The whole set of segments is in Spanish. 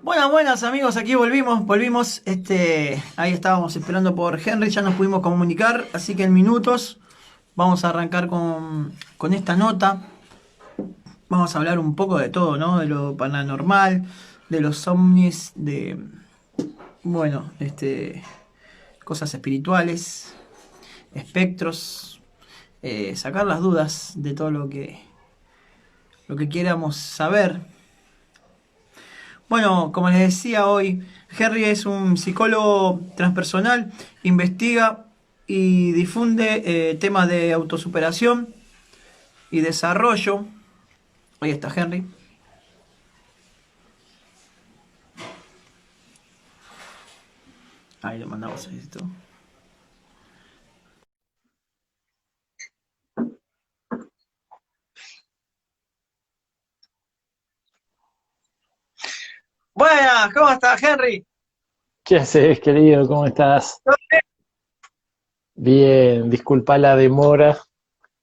Buenas, buenas amigos, aquí volvimos, ahí estábamos esperando por Henry, ya nos pudimos comunicar, así que en minutos vamos a arrancar con esta nota. Vamos a hablar un poco de todo, ¿no? De lo paranormal, de los ovnis, bueno, cosas espirituales, espectros, sacar las dudas de todo lo que quieramos saber. Bueno, como les decía hoy, Henry es un psicólogo transpersonal, investiga y difunde temas de autosuperación y desarrollo. Ahí está Henry. Ahí lo mandamos esto. Buenas, ¿cómo estás, Henry? ¿Qué haces, querido? ¿Cómo estás? Bien, disculpa la demora.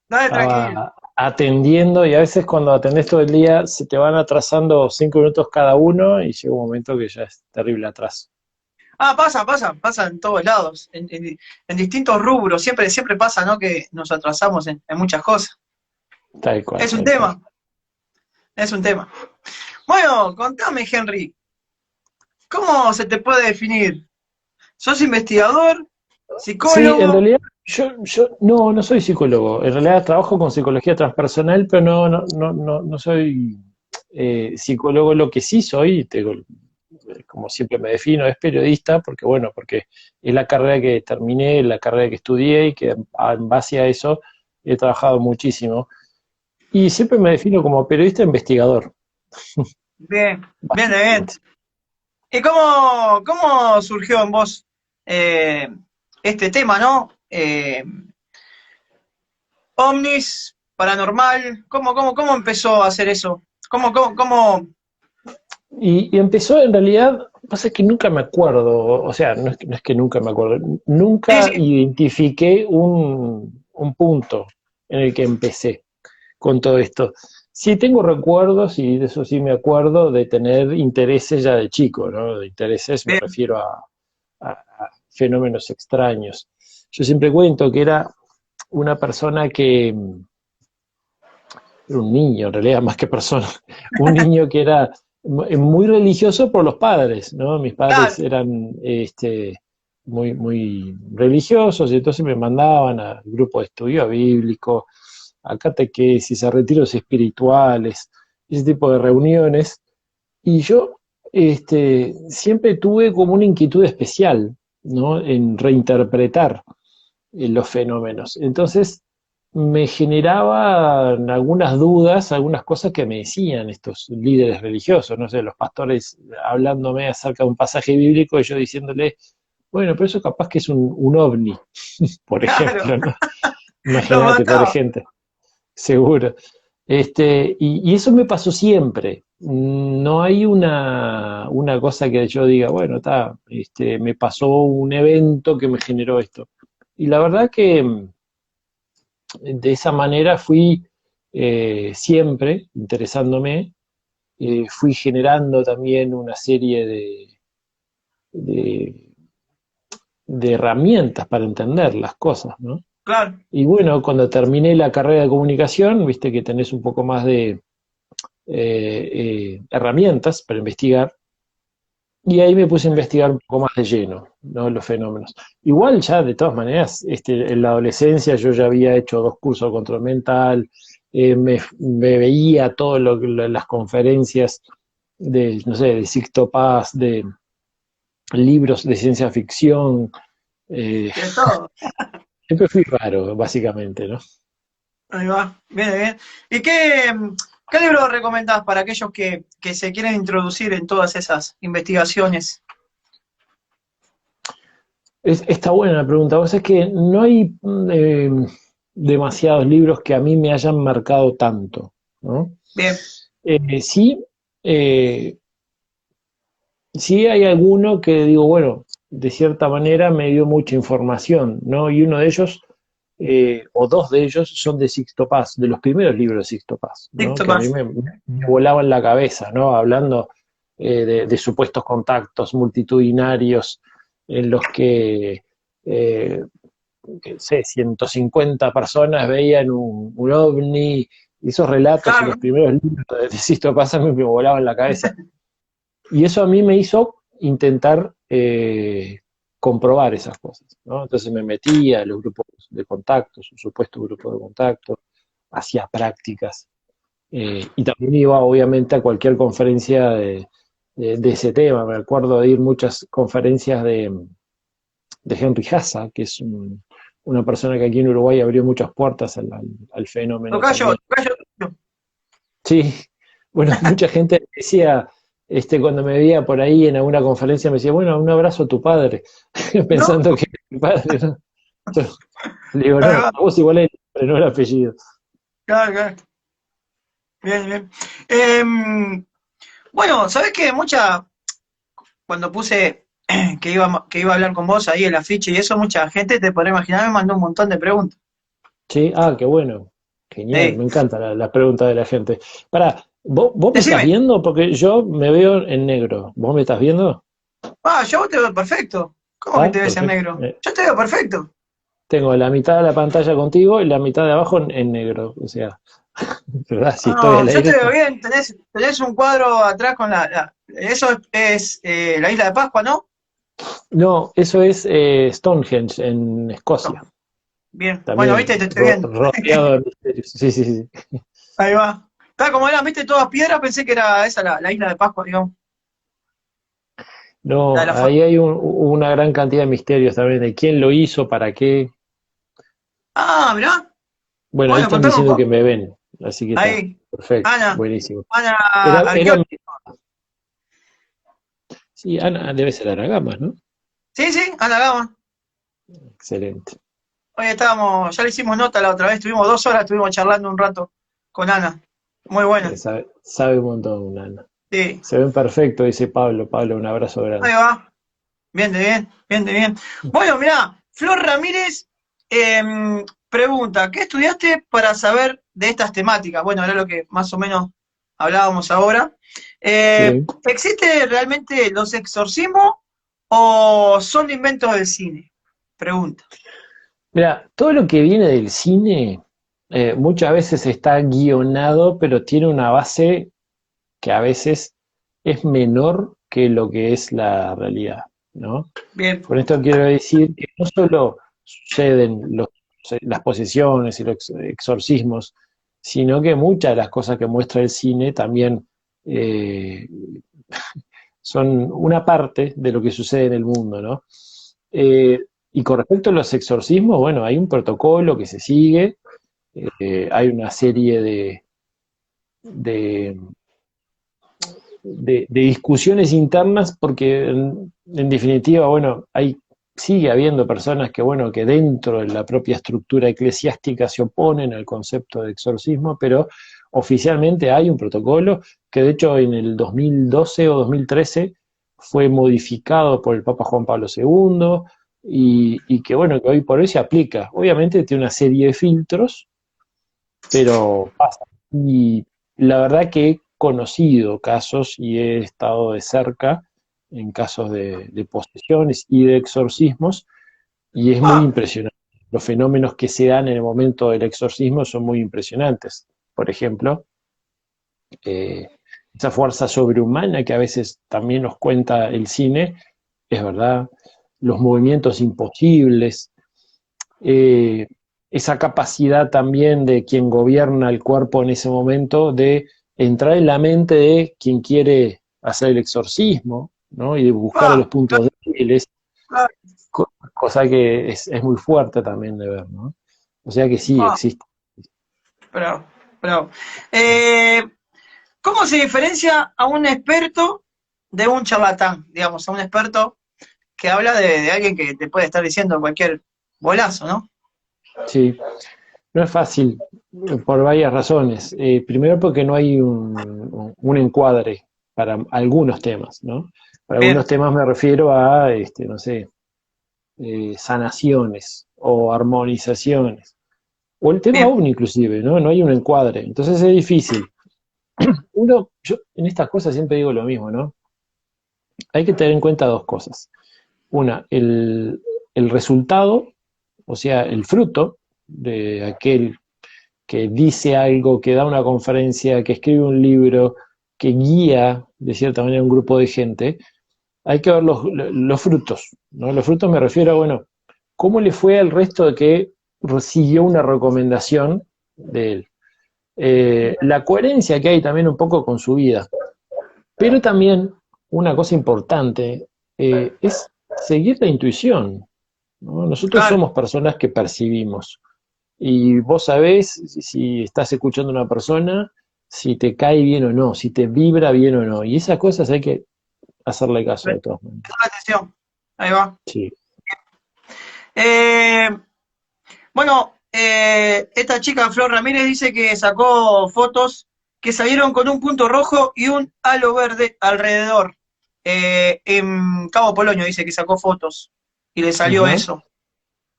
Dale tranquilo. Estaba atendiendo y a veces cuando atendés todo el día se te van atrasando 5 minutos cada uno y llega un momento que ya es terrible atraso. Ah, pasa en todos lados, en distintos rubros. Siempre pasa, ¿no? Que nos atrasamos en muchas cosas. Tal cual, Es un tal cual. tema, es un tema. Bueno, contame, Henry, ¿cómo se te puede definir? ¿Sos investigador? Sí, en ¿Psicólogo? realidad yo no soy psicólogo. En realidad trabajo con psicología transpersonal, pero no soy psicólogo. Lo que sí soy, como siempre me defino, es periodista, porque bueno, porque es la carrera que terminé, la carrera que estudié y que en base a eso he trabajado muchísimo. Y siempre me defino como periodista investigador, Bien, bien, bien. básicamente. ¿Y cómo surgió en vos eh, este tema, no? Ovnis, paranormal, ¿cómo empezó a hacer eso? ¿Cómo? Y empezó en realidad, pasa que nunca me acuerdo, o sea, no es que nunca me acuerdo, Sí, nunca sí, identifiqué un punto en el que empecé con todo esto. Sí tengo recuerdos, y de eso sí me acuerdo, de tener intereses ya de chico, ¿no? De intereses me bien, refiero a fenómenos extraños. Yo siempre cuento que era una persona que, era un niño en realidad, más que persona, un niño que era muy religioso por los padres, ¿no? Mis padres claro. eran muy religiosos y entonces me mandaban al grupo de estudio bíblico, a catequesis, a retiros espirituales, ese tipo de reuniones. Y yo siempre tuve como una inquietud especial, ¿no? En reinterpretar los fenómenos. Entonces, me generaban algunas dudas, algunas cosas que me decían estos líderes religiosos, no sé, los pastores hablándome acerca de un pasaje bíblico y yo diciéndole, bueno, pero eso capaz que es un ovni, por Claro, ejemplo, ¿no? lo Imagínate, pobre mataba. gente, seguro. Y eso me pasó siempre. No hay una cosa que yo diga, bueno, está, me pasó un evento que me generó esto. Y la verdad que de esa manera fui siempre interesándome, fui generando también una serie de, de herramientas para entender las cosas, ¿no? Claro. Y bueno, cuando terminé la carrera de comunicación, viste que tenés un poco más de herramientas para investigar, y ahí me puse a investigar un poco más de lleno, ¿no? Los fenómenos. Igual ya, de todas maneras, en la adolescencia yo ya había hecho 2 cursos de control mental, me veía todas las conferencias de, no sé, de Sixto Paz, de libros de ciencia ficción. eh, De todo. Siempre fui raro, básicamente, ¿no? Ahí va. Bien, bien. ¿Y qué libro recomendás para aquellos que se quieren introducir en todas esas investigaciones? Está buena la pregunta. Vos es que no hay demasiados libros que a mí me hayan marcado tanto, ¿no? Bien. Sí, eh, sí hay alguno que digo, bueno, de cierta manera me dio mucha información, ¿no? Y uno de ellos, o dos de ellos, son de Sixto Paz, de los primeros libros de Sixto Paz, ¿no? Listo Que a mí más. me volaban la cabeza, ¿no? Hablando. de supuestos contactos multitudinarios en los que sé, 150 personas veían un ovni, y esos relatos y Claro, los primeros libros de Sisto Paz me volaban la cabeza. Y eso a mí me hizo intentar comprobar esas cosas, ¿no? Entonces me metía a los grupos de contacto, un supuesto grupo de contacto, hacía prácticas, y también iba obviamente a cualquier conferencia de ese tema. Me acuerdo de ir muchas conferencias de Henry Hassa, que es una persona que aquí en Uruguay abrió muchas puertas al fenómeno tocayo, también. tocayo. Sí, bueno, mucha gente decía, cuando me veía por ahí en alguna conferencia, me decía, bueno, un abrazo a tu padre, No, pensando que mi padre, ¿no? Yo le digo, ahí no, va, a vos igual es el nombre, no el apellido. claro, claro. Bien, bien. Bueno, ¿sabés qué? Cuando puse que iba a hablar con vos ahí el afiche y eso, mucha gente, te podrás imaginar, me mandó un montón de preguntas. Sí, qué bueno, genial, Sí. me encanta la pregunta de la gente. Pará, ¿vos me estás Decime. viendo? Porque yo me veo en negro. ¿Vos me estás viendo? Yo te veo perfecto. ¿Cómo que Ah, te ves en perfecto. negro? Yo te veo perfecto. Tengo la mitad de la pantalla contigo y la mitad de abajo en negro. O sea, ¿verdad? Si estoy No, al yo te aire. veo bien. Tenés un cuadro atrás con eso es la isla de Pascua, ¿no? No, eso es Stonehenge en Escocia. No. Bien. Bueno, También viste, te estoy viendo. rodeado de misterios. Sí, sí, sí. Ahí va. Está como eran, viste, todas piedras, pensé que era esa la isla de Pascua, digamos. La de No, la foto. ahí hay una gran cantidad de misterios también de quién lo hizo, para qué. Mirá. Bueno, ahí Bueno, están contame un diciendo que poco. me ven, así que está, Ahí. perfecto, Ana. buenísimo. Ana Era, Arqueóloga. sí, Ana, debe ser Ana Gamas, ¿no? Sí, sí, Ana Gama. Excelente. Hoy ya le hicimos nota la otra vez, estuvimos 2 horas, estuvimos charlando un rato con Ana. Muy buena. Sabe un montón, Ana. Sí. Se ven perfecto, dice Pablo. Pablo, un abrazo Ahí grande. va. Bien, de bien, bien, de bien. Bueno, mirá, Flor Ramírez pregunta, ¿qué estudiaste para saber de estas temáticas? Bueno, era lo que más o menos hablábamos ahora. Sí. ¿Existe realmente los exorcismos o son inventos del cine? Pregunta. Mira, todo lo que viene del cine muchas veces está guionado, pero tiene una base que a veces es menor que lo que es la realidad, ¿no? Bien. Con esto quiero decir que no solo suceden las posesiones y los exorcismos, sino que muchas de las cosas que muestra el cine también eh, son una parte de lo que sucede en el mundo, ¿no? Eh, y con respecto a los exorcismos, bueno, hay un protocolo que se sigue, hay una serie de, de discusiones internas porque en definitiva, bueno, sigue habiendo personas que, bueno, que dentro de la propia estructura eclesiástica se oponen al concepto de exorcismo, pero oficialmente hay un protocolo que de hecho en el 2012 o 2013 fue modificado por el Papa Juan Pablo II y que, bueno, que hoy por hoy se aplica. Obviamente tiene una serie de filtros, pero pasa. Y la verdad que he conocido casos y he estado de cerca en casos de posesiones y de exorcismos, y es muy Ah, impresionante. Los fenómenos que se dan en el momento del exorcismo son muy impresionantes. Por ejemplo, eh, esa fuerza sobrehumana que a veces también nos cuenta el cine, es verdad, los movimientos imposibles, eh, esa capacidad también de quien gobierna el cuerpo en ese momento de entrar en la mente de quien quiere hacer el exorcismo, ¿no? Y de buscar los puntos débiles, claro. cosa que es muy fuerte también de ver, ¿no? O sea que sí, Ah, existe. bravo, bravo. Eh, ¿Cómo se diferencia a un experto de un charlatán? Digamos, a un experto que habla de alguien que te puede estar diciendo cualquier bolazo, ¿no? Sí, no es fácil por varias razones. Primero porque no hay un encuadre para algunos temas, ¿no? Para algunos Bien, temas me refiero a, no sé, sanaciones o armonizaciones, o el tema bien, uno inclusive, ¿no? No hay un encuadre, entonces es difícil. Yo en estas cosas siempre digo lo mismo, ¿no? hay que tener en cuenta dos cosas. Una, el resultado, o sea, el fruto de aquel que dice algo, que da una conferencia, que escribe un libro, que guía de cierta manera a un grupo de gente, hay que ver los frutos, ¿no? Los frutos me refiero a, bueno, ¿cómo le fue al resto de que siguió una recomendación de él? La coherencia que hay también un poco con su vida. Pero también una cosa importante es seguir la intuición, ¿no? Nosotros Claro, somos personas que percibimos. Y vos sabés si estás escuchando a una persona, si te cae bien o no, si te vibra bien o no. Y esas cosas hay que hacerle caso de prestar todas maneras. atención. Ahí va. Sí. Eh, bueno, esta chica Flor Ramírez dice que sacó fotos que salieron con un punto rojo y un halo verde alrededor. En Cabo Polonio dice que sacó fotos y le salió Ajá. eso.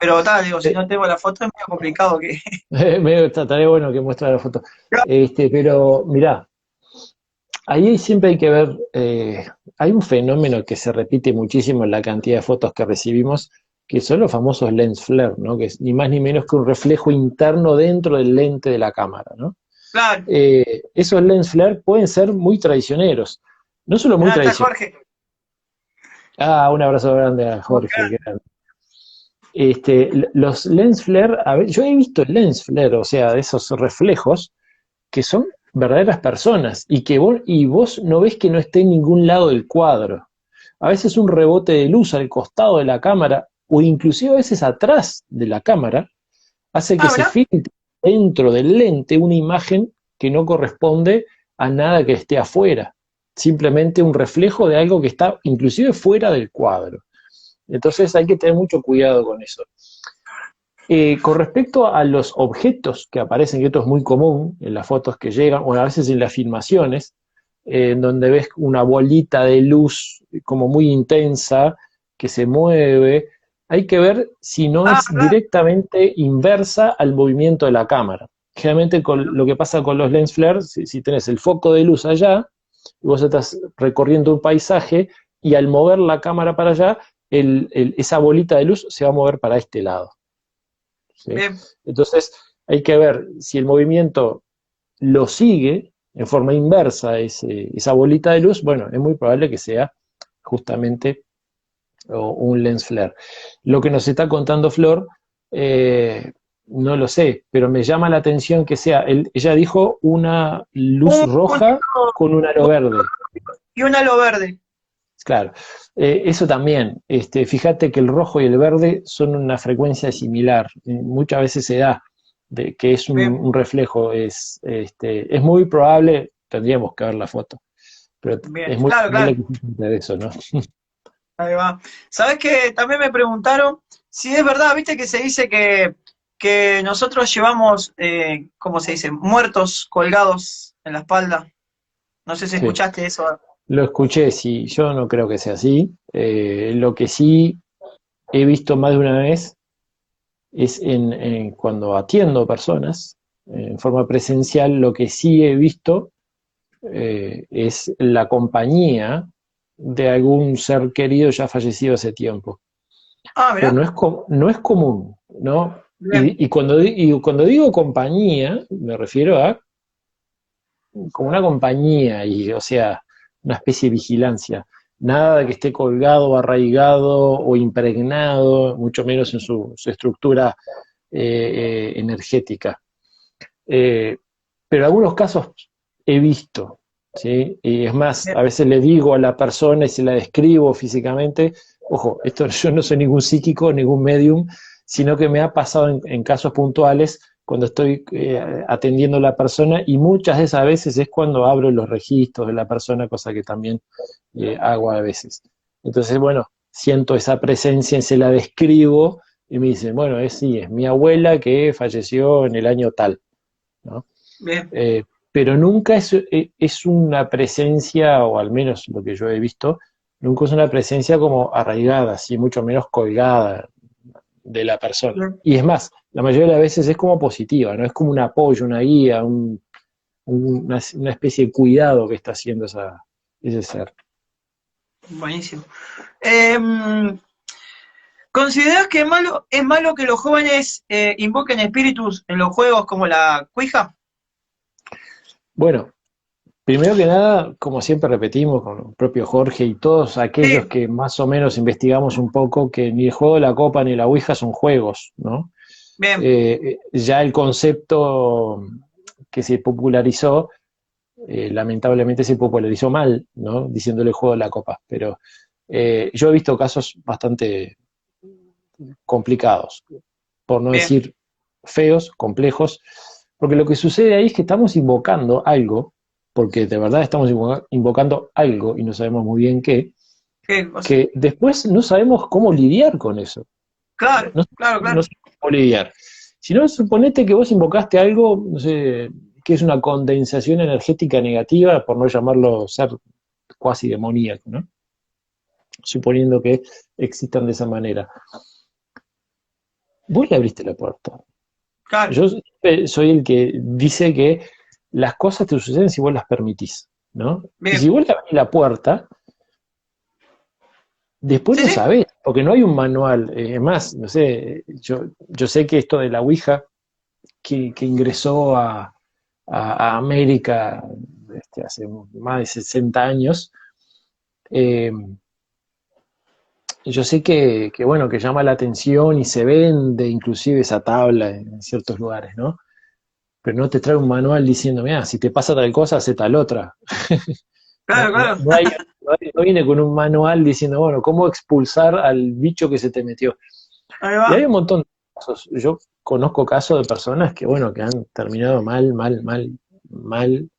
Pero tal, digo, si Eh, no tengo la foto es medio complicado que. estaría bueno que muestre la foto. Pero mirá, ahí siempre hay que ver, hay un fenómeno que se repite muchísimo en la cantidad de fotos que recibimos, que son los famosos lens flare, ¿no? Que es ni más ni menos que un reflejo interno dentro del lente de la cámara, ¿no? Claro, Esos lens flare pueden ser muy traicioneros. No solo muy está traicioneros. Jorge. Ah, un abrazo grande a Jorge. Los lens flare, a ver, yo he visto lens flare, o sea, de esos reflejos que son verdaderas personas y vos no ves que no esté en ningún lado del cuadro. A veces un rebote de luz al costado de la cámara o inclusive a veces atrás de la cámara hace que Ah, se mirá. filtre dentro del lente una imagen que no corresponde a nada que esté afuera, simplemente un reflejo de algo que está inclusive fuera del cuadro. Entonces hay que tener mucho cuidado con eso. Con respecto a los objetos que aparecen, que esto es muy común en las fotos que llegan, o a veces en las filmaciones, en donde ves una bolita de luz como muy intensa que se mueve, hay que ver si no Ah, es directamente inversa al movimiento de la cámara. Generalmente lo que pasa con los lens flare, si tenés el foco de luz allá, y vos estás recorriendo un paisaje, y al mover la cámara para allá, esa bolita de luz se va a mover para este lado. ¿Sí? bien, Entonces hay que ver si el movimiento lo sigue en forma inversa esa bolita de luz, bueno, es muy probable que sea justamente un lens flare. Lo que nos está contando Flor, no lo sé, pero me llama la atención que sea, ella dijo una luz un roja puntito con un halo verde. y un halo verde. Claro, eso también, fíjate que el rojo y el verde son una frecuencia similar, muchas veces se da, de que es Bien, un reflejo, es muy probable, tendríamos que ver la foto, pero bien. es muy Claro, probable claro. que se trate de eso, ¿no? Ahí va. ¿Sabés que también me preguntaron si es verdad, viste que se dice que nosotros llevamos, ¿cómo se dice? Muertos colgados en la espalda. No sé si Sí, escuchaste eso. lo escuché, sí, yo no creo que sea así, lo que sí he visto más de una vez es cuando atiendo personas en forma presencial, lo que sí he visto es la compañía de algún ser querido ya fallecido hace tiempo. Ah, Pero mirá. no es común, ¿no? Bien, Y cuando digo compañía, me refiero a como una compañía, o sea, una especie de vigilancia. Nada de que esté colgado, arraigado o impregnado, mucho menos en su estructura energética. Eh, pero en algunos casos he visto, ¿sí? Y es más, bien, a veces le digo a la persona y se la describo físicamente, ojo, esto yo no soy ningún psíquico, ningún medium, sino que me ha pasado en casos puntuales cuando estoy atendiendo a la persona y muchas de esas veces es cuando abro los registros de la persona, cosa que también hago a veces. Entonces, bueno, siento esa presencia y se la describo y me dicen, bueno, sí, es mi abuela que falleció en el año tal, ¿no? bien. Pero nunca es una presencia, o al menos lo que yo he visto, nunca es una presencia como arraigada, así mucho menos colgada de la persona. Bien. Y es más, la mayoría de las veces es como positiva, ¿no? Es como un apoyo, una guía, una especie de cuidado que está haciendo ese ser. Buenísimo. Em, ¿Consideras que es malo que los jóvenes invoquen espíritus en los juegos como la Ouija? Bueno, primero que nada, como siempre repetimos con el propio Jorge y todos aquellos Sí, que más o menos investigamos un poco, que ni el juego de la copa ni la Ouija son juegos, ¿no? bien, Ya el concepto que se popularizó, lamentablemente se popularizó mal, ¿no? Diciéndole juego de la copa, pero yo he visto casos bastante complicados, por no bien. decir feos, complejos, porque lo que sucede ahí es que estamos invocando algo, porque de verdad estamos invocando algo y no sabemos muy bien qué, ¿Qué cosa? que después no sabemos cómo lidiar con eso. Claro, No, claro, no claro. sabemos cómo lidiar. Si no, suponete que vos invocaste algo, no sé, que es una condensación energética negativa, por no llamarlo ser cuasi demoníaco, ¿no? Suponiendo que existan de esa manera. Vos le abriste la puerta. Claro, Yo soy el que dice que las cosas te suceden si vos las permitís, ¿no? Y si bien. vos le abrís la puerta, después Sí, no sí. sabés, porque no hay un manual. Es más, no sé, yo sé que esto de la Ouija, que ingresó a América hace más de 60 años, eh, yo sé bueno, que llama la atención y se vende inclusive esa tabla en ciertos lugares, ¿no? Pero no te trae un manual diciendo, mira, si te pasa tal cosa, hace tal otra. No, Claro, no, claro. no viene con un manual diciendo, bueno, cómo expulsar al bicho que se te metió. Ahí Y hay va. un montón de casos. Yo conozco casos de personas que, bueno, que han terminado mal, mal, mal, mal,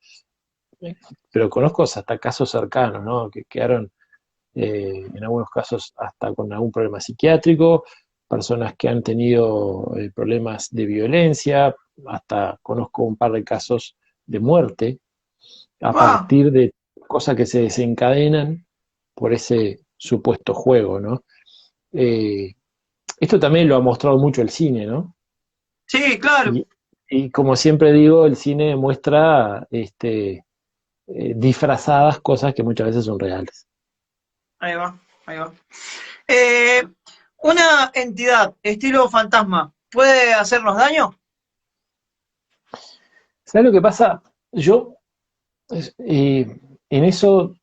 pero conozco hasta casos cercanos, ¿no? Que quedaron, en algunos casos, hasta con algún problema psiquiátrico, personas que han tenido problemas de violencia, hasta conozco un par de casos de muerte a Va. partir de cosas que se desencadenan por ese supuesto juego, ¿no? Eh, Esto también lo ha mostrado mucho el cine, ¿no? Sí, claro. Y, y como siempre digo, el cine muestra disfrazadas cosas que muchas veces son reales. Ahí va, ahí va. Eh, una entidad estilo fantasma, ¿puede hacernos daño? ¿Sabes lo que pasa? Yo en eso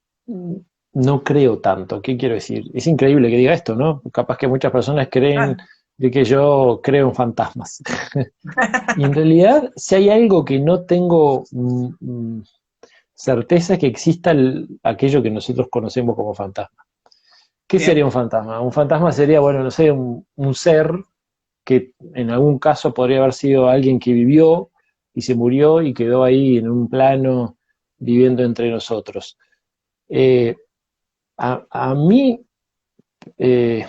no creo tanto. ¿Qué quiero decir? Es increíble que diga esto, ¿no? Capaz que muchas personas creen Claro. de que yo creo en fantasmas. Y en realidad, si hay algo que no tengo certeza es que exista aquello que nosotros conocemos como fantasma. ¿Qué sería Bien. un fantasma? Un fantasma sería, bueno, no sé, un ser que en algún caso podría haber sido alguien que vivió y se murió y quedó ahí en un plano viviendo entre nosotros. Eh, a mí, eh,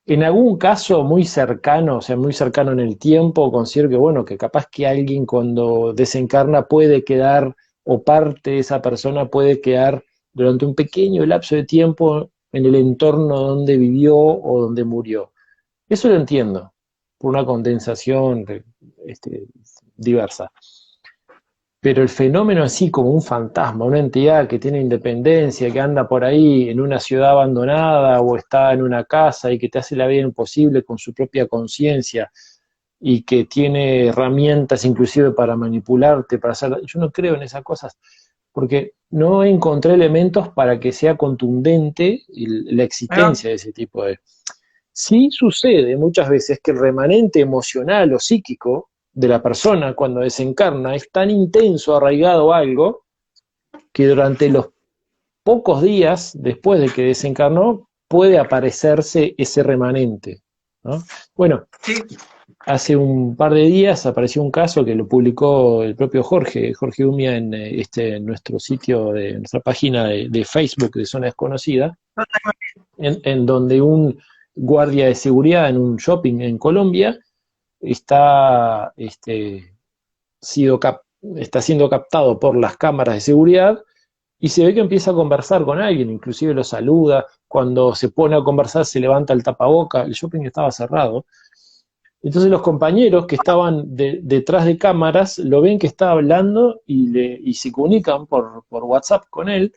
en algún caso muy cercano, o sea, muy cercano en el tiempo, considero que, bueno, que capaz que alguien cuando desencarna puede quedar, o parte de esa persona puede quedar durante un pequeño lapso de tiempo en el entorno donde vivió o donde murió. Eso lo entiendo, por una condensación este, diversa. Pero el fenómeno así como un fantasma, una entidad que tiene independencia, que anda por ahí en una ciudad abandonada o está en una casa y que te hace la vida imposible con su propia conciencia y que tiene herramientas inclusive para manipularte, para hacer... Yo no creo en esas cosas, porque no encontré elementos para que sea contundente la Ahí va. existencia de ese tipo de... Sí sucede muchas veces que el remanente emocional o psíquico de la persona cuando desencarna es tan intenso, arraigado a algo, que durante los pocos días después de que desencarnó puede aparecerse ese remanente, ¿no? Bueno, Sí. hace un par de días apareció un caso que lo publicó el propio Jorge Umia en nuestro sitio, de nuestra página de Facebook de Zona Desconocida, en donde un guardia de seguridad en un shopping en Colombia está, sido cap- está siendo captado por las cámaras de seguridad y se ve que empieza a conversar con alguien, inclusive lo saluda, cuando se pone a conversar se levanta el tapaboca, el shopping estaba cerrado. Entonces los compañeros que estaban detrás de cámaras lo ven que está hablando y se comunican por WhatsApp con él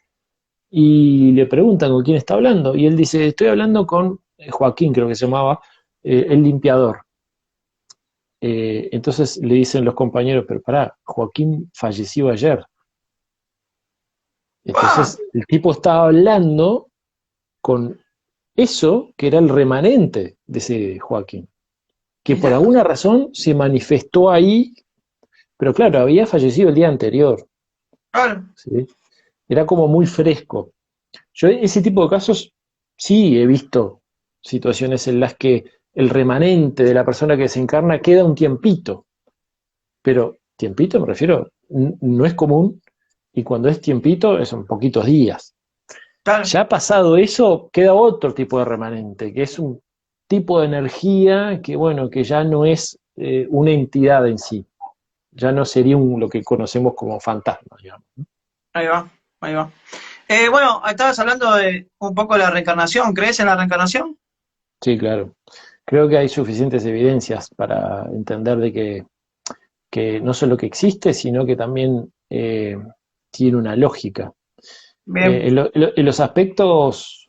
y le preguntan con quién está hablando, y él dice, estoy hablando con Joaquín, creo que se llamaba, el limpiador. Entonces le dicen los compañeros, pero pará, Joaquín falleció ayer. ¡Ah! Entonces el tipo estaba hablando con eso que era el remanente de ese Joaquín, que por Mirá, alguna razón se manifestó ahí, pero claro, había fallecido el día anterior, claro. ¿sí? Era como muy fresco. Yo ese tipo de casos sí he visto situaciones en las que el remanente de la persona que se encarna queda un tiempito, pero tiempito me refiero, no es común, y cuando es tiempito son poquitos días. Claro. Ya pasado eso, queda otro tipo de remanente, que es un tipo de energía que, bueno, que ya no es una entidad en sí, ya no sería lo que conocemos como fantasma, digamos. Ahí va, ahí va. Bueno, estabas hablando de un poco de la reencarnación. ¿Crees en la reencarnación? Sí, claro. Creo que hay suficientes evidencias para entender de que no solo que existe, sino que también tiene una lógica. Bien, En los aspectos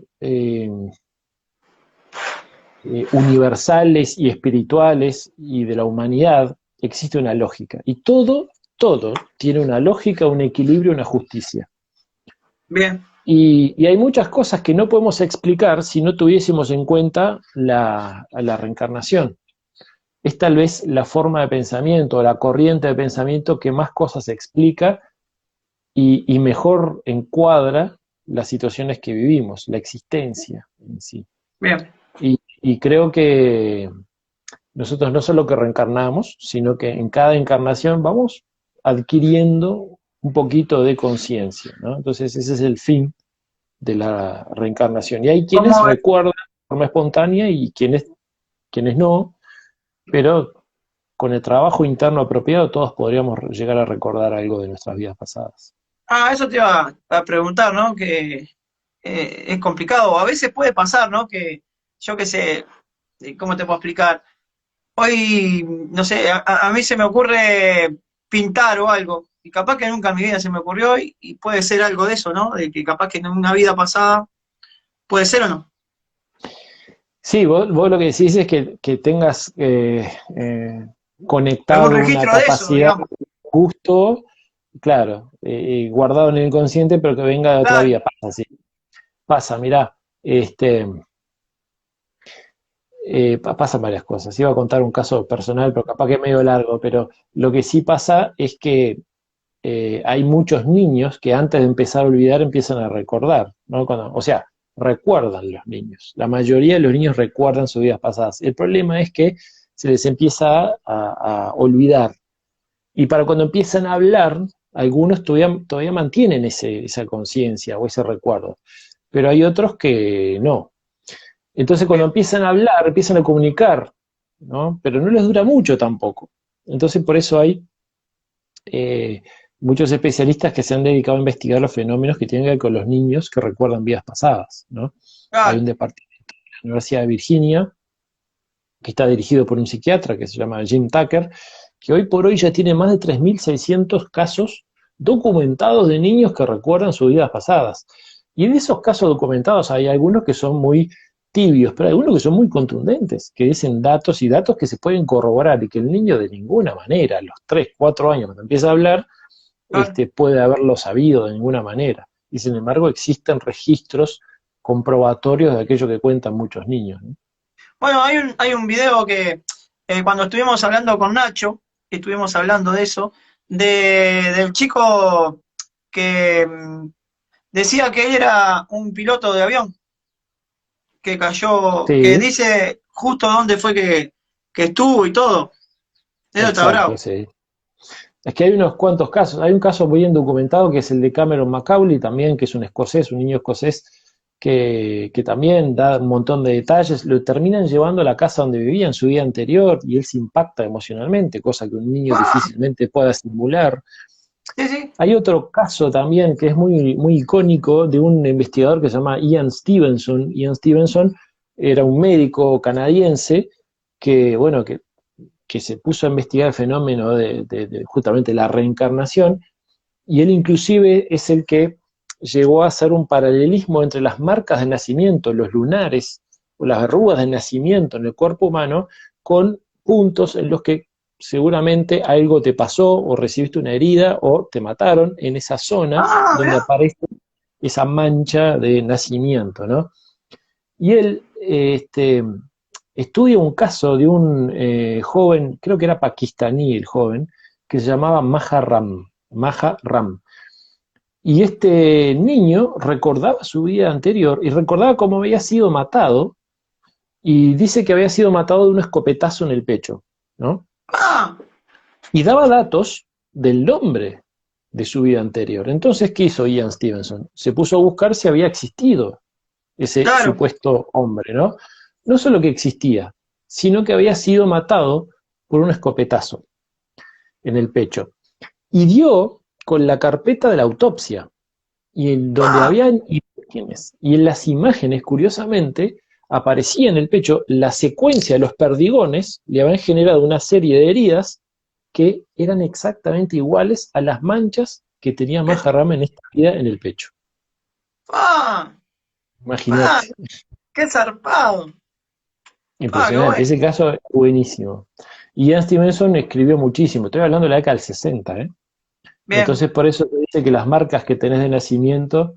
universales y espirituales y de la humanidad existe una lógica. Y todo tiene una lógica, un equilibrio, una justicia. bien. Y hay muchas cosas que no podemos explicar si no tuviésemos en cuenta la reencarnación. Es tal vez la forma de pensamiento, la corriente de pensamiento que más cosas explica y mejor encuadra las situaciones que vivimos, la existencia en sí. Bien. Y creo que nosotros no solo que reencarnamos, sino que en cada encarnación vamos adquiriendo un poquito de conciencia, ¿no? Entonces ese es el fin de la reencarnación. Y hay quienes ¿Cómo es? recuerdan de forma espontánea y quienes no, pero con el trabajo interno apropiado todos podríamos llegar a recordar algo de nuestras vidas pasadas. Ah, eso te iba a preguntar, ¿no? Que es complicado. A veces puede pasar, ¿no? Que yo qué sé, ¿cómo te puedo explicar? Hoy, no sé, a mí se me ocurre pintar o algo. Y capaz que nunca en mi vida se me ocurrió y puede ser algo de eso, ¿no? De que capaz que en una vida pasada puede ser o no. Sí, vos lo que decís es que tengas Algún conectado una registro de eso, capacidad digamos. justo, claro, guardado en el inconsciente, pero que venga de otra Claro, vida. Pasa, sí. Pasa, mirá, pasan varias cosas. Iba a contar un caso personal, pero capaz que es medio largo, pero lo que sí pasa es que hay muchos niños que antes de empezar a olvidar empiezan a recordar, ¿no? O sea, recuerdan los niños. La mayoría de los niños recuerdan sus vidas pasadas. El problema es que se les empieza a olvidar. Y para cuando empiezan a hablar, algunos todavía mantienen esa conciencia o ese recuerdo, pero hay otros que no. Entonces cuando bien. empiezan a hablar, empiezan a comunicar, ¿no? Pero no les dura mucho tampoco. Entonces por eso hay eh, muchos especialistas que se han dedicado a investigar los fenómenos que tienen que ver con los niños que recuerdan vidas pasadas, ¿no? Hay un Claro. departamento de la Universidad de Virginia que está dirigido por un psiquiatra que se llama Jim Tucker, que hoy por hoy ya tiene más de 3.600 casos documentados de niños que recuerdan sus vidas pasadas. Y de esos casos documentados hay algunos que son muy tibios, pero hay algunos que son muy contundentes, que dicen datos y datos que se pueden corroborar y que el niño de ninguna manera, a los 3 4 años cuando empieza a hablar, Claro. puede haberlo sabido de ninguna manera. Y sin embargo existen registros comprobatorios de aquello que cuentan muchos niños, ¿no? Bueno, hay un video que cuando estuvimos hablando con Nacho, estuvimos hablando de eso, del chico que decía que él era un piloto de avión, que cayó, que Sí, dice justo dónde fue que estuvo y todo. Eso está exacto, bravo. sí. Es que hay unos cuantos casos. Hay un caso muy bien documentado que es el de Cameron Macaulay también, que es un escocés, un niño escocés, que también da un montón de detalles. Lo terminan llevando a la casa donde vivía en su vida anterior y él se impacta emocionalmente, cosa que un niño ¡Ah! difícilmente pueda simular. Sí, sí. Hay otro caso también que es muy icónico de un investigador que se llama Ian Stevenson. Ian Stevenson era un médico canadiense que, bueno, que se puso a investigar el fenómeno de justamente la reencarnación, y él inclusive es el que llegó a hacer un paralelismo entre las marcas de nacimiento, los lunares, o las verrugas de nacimiento en el cuerpo humano, con puntos en los que seguramente algo te pasó, o recibiste una herida, o te mataron en esa zona Ah, donde mirá. aparece esa mancha de nacimiento, ¿no? Y él estudia un caso de un joven, creo que era pakistaní el joven, que se llamaba Maha Ram. Y este niño recordaba su vida anterior y recordaba cómo había sido matado, y dice que había sido matado de un escopetazo en el pecho, ¿no? Ah, Y daba datos del nombre de su vida anterior. Entonces, ¿qué hizo Ian Stevenson? Se puso a buscar si había existido ese claro. supuesto hombre, ¿no? No solo que existía, sino que había sido matado por un escopetazo en el pecho. Y dio con la carpeta de la autopsia, y en donde Ah, habían imágenes. Y en las imágenes, curiosamente, aparecía en el pecho la secuencia de los perdigones, le habían generado una serie de heridas que eran exactamente iguales a las manchas que tenía qué, Maharram en esta herida en el pecho. ah, ah, Imagínate, qué zarpado. Ah, qué impresionante. bueno. Ese caso es buenísimo. Y Ian Stevenson escribió muchísimo, estoy hablando de la década del 60, ¿eh? Bien, Entonces por eso te dice que las marcas que tenés de nacimiento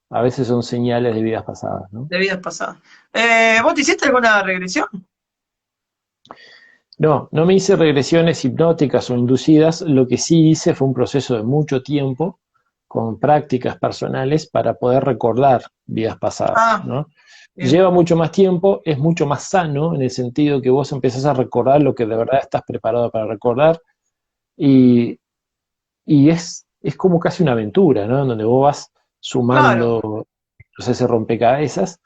a veces son señales de vidas pasadas, ¿no? de vidas pasadas. ¿Vos te hiciste alguna regresión? No, no me hice regresiones hipnóticas o inducidas, lo que sí hice fue un proceso de mucho tiempo, con prácticas personales para poder recordar vidas pasadas, Ah, ¿no? bien. Lleva mucho más tiempo, es mucho más sano en el sentido que vos empezás a recordar lo que de verdad estás preparado para recordar, y, y es como casi una aventura, ¿no? En donde vos vas Claro. sumando ese rompecabezas.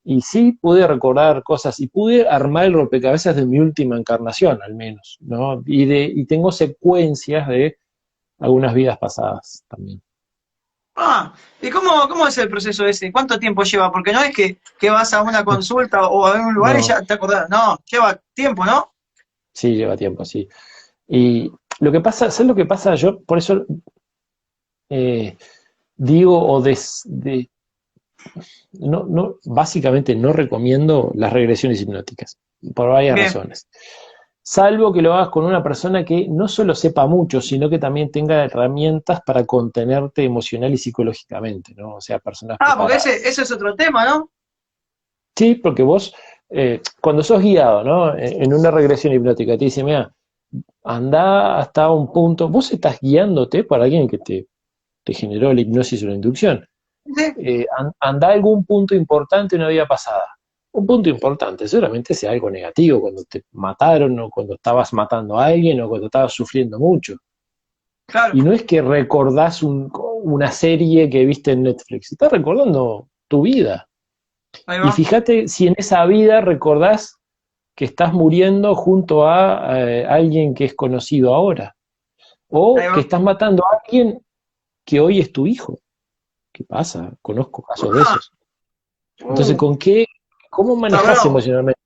Y sí pude recordar cosas y pude armar el rompecabezas de mi última encarnación, al menos, ¿no? Y tengo secuencias de algunas vidas pasadas también. Ah, ¿y cómo es el proceso ese? ¿Cuánto tiempo lleva? Porque no es que vas a una consulta o a un lugar y No, ya te acordás. No, lleva tiempo, ¿no? sí, lleva tiempo, sí. Y lo que pasa, ¿sabes lo que pasa? Yo por eso eh, digo básicamente no recomiendo las regresiones hipnóticas, por varias Bien. razones. Salvo que lo hagas con una persona que no solo sepa mucho, sino que también tenga herramientas para contenerte emocional y psicológicamente, ¿no? O sea, personas Ah, porque preparadas. ese es otro tema, ¿no? Sí, porque vos, cuando sos guiado, ¿no? En una regresión hipnótica, te dice, mira, anda hasta un punto, vos estás guiándote por alguien que te generó la hipnosis o la inducción. Sí, Anda a algún punto importante en una vida pasada. Un punto importante, seguramente sea algo negativo, cuando te mataron, o cuando estabas matando a alguien, o cuando estabas sufriendo mucho. claro. Y no es que recordás una serie que viste en Netflix, estás recordando tu vida. Ahí Y va. fíjate si en esa vida recordás que estás muriendo junto a alguien que es conocido ahora, Ahí o que va. estás matando a alguien que hoy es tu hijo. ¿Qué pasa? Conozco casos de Ah, esos. Entonces, ¿cómo está manejás bravo. emocionalmente?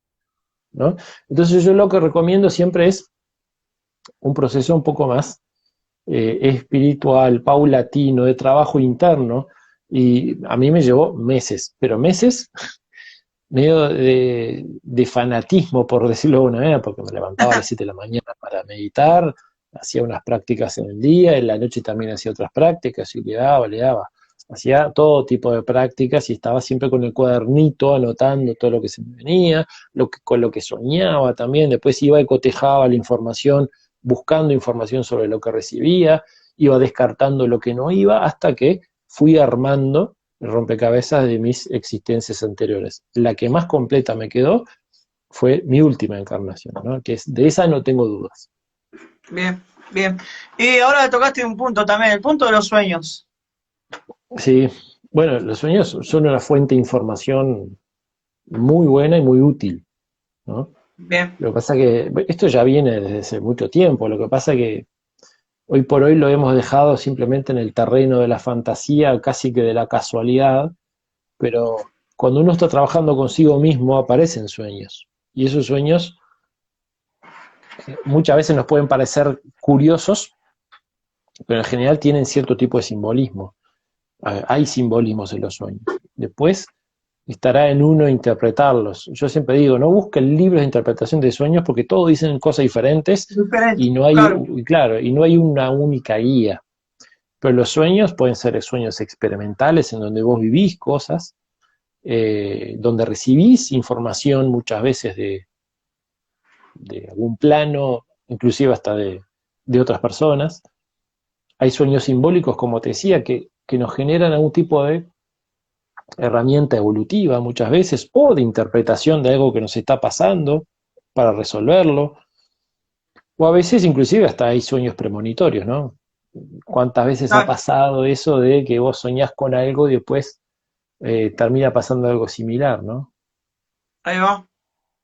¿No? Entonces yo lo que recomiendo siempre es un proceso un poco más espiritual, paulatino, de trabajo interno, y a mí me llevó meses, pero meses medio de fanatismo, por decirlo de alguna manera, porque me levantaba a las 7 de la mañana para meditar, hacía unas prácticas en el día, en la noche también hacía otras prácticas, y le daba. Hacía todo tipo de prácticas y estaba siempre con el cuadernito anotando todo lo que se me venía, con lo que soñaba también. Después iba y cotejaba la información, buscando información sobre lo que recibía, iba descartando lo que no iba, hasta que fui armando el rompecabezas de mis existencias anteriores. La que más completa me quedó fue mi última encarnación, ¿no? Que es, de esa no tengo dudas. Bien, bien. Y ahora tocaste un punto también, el punto de los sueños. Sí, bueno, los sueños son una fuente de información muy buena y muy útil, ¿no? Bien. Lo que pasa que esto ya viene desde hace mucho tiempo, lo que pasa que hoy por hoy lo hemos dejado simplemente en el terreno de la fantasía, casi que de la casualidad, pero cuando uno está trabajando consigo mismo aparecen sueños, y esos sueños muchas veces nos pueden parecer curiosos, pero en general tienen cierto tipo de simbolismo. hay simbolismos en los sueños. Después estará en uno interpretarlos. Yo siempre digo, no busquen libros de interpretación de sueños porque todos dicen cosas diferentes Diferente, y no hay, claro. claro, y no hay una única guía. Pero los sueños pueden ser sueños experimentales en donde vos vivís cosas, donde recibís información muchas veces de algún plano, inclusive hasta de otras personas. Hay sueños simbólicos, como te decía, que nos generan algún tipo de herramienta evolutiva muchas veces, o de interpretación de algo que nos está pasando para resolverlo, o a veces inclusive hasta hay sueños premonitorios, ¿no? ¿Cuántas veces ha Ah, pasado eso de que vos soñás con algo y después termina pasando algo similar, ¿no? ahí va,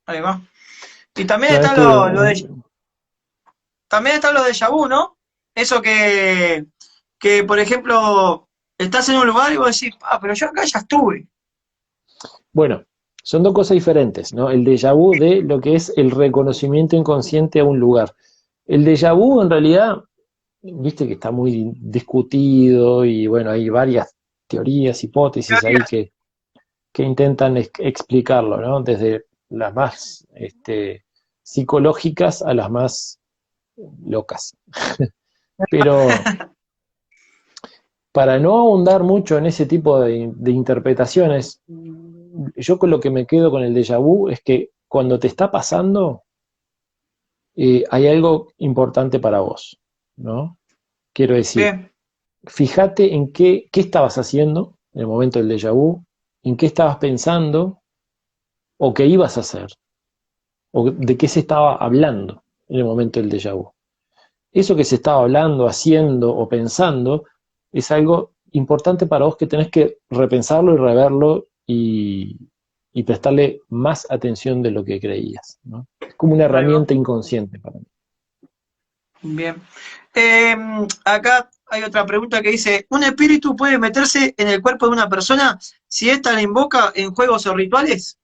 ahí va. Y también Una vez está tuve también está lo de vu, ¿no? Eso que, por ejemplo, estás en un lugar y vos decís, ah, pero yo acá ya estuve. bueno, son dos cosas diferentes, ¿no? El déjà vu de lo que es el reconocimiento inconsciente a un lugar. El déjà vu en realidad, viste que está muy discutido y bueno, hay varias teorías, hipótesis ahí Teorías. que intentan explicarlo, ¿no? Desde las más psicológicas a las más locas. Pero para no ahondar mucho en ese tipo de interpretaciones, yo con lo que me quedo con el déjà vu es que cuando te está pasando, hay algo importante para vos, ¿no? Quiero decir, Bien, fíjate en qué estabas haciendo en el momento del déjà vu, en qué estabas pensando o qué ibas a hacer, o de qué se estaba hablando en el momento del déjà vu. Eso que se estaba hablando, haciendo o pensando es algo importante para vos que tenés que repensarlo y reverlo y prestarle más atención de lo que creías, ¿no? Es como una ahí va. herramienta inconsciente para mí. Bien. Eh, Acá hay otra pregunta que dice, ¿un espíritu puede meterse en el cuerpo de una persona si ésta la invoca en juegos o rituales?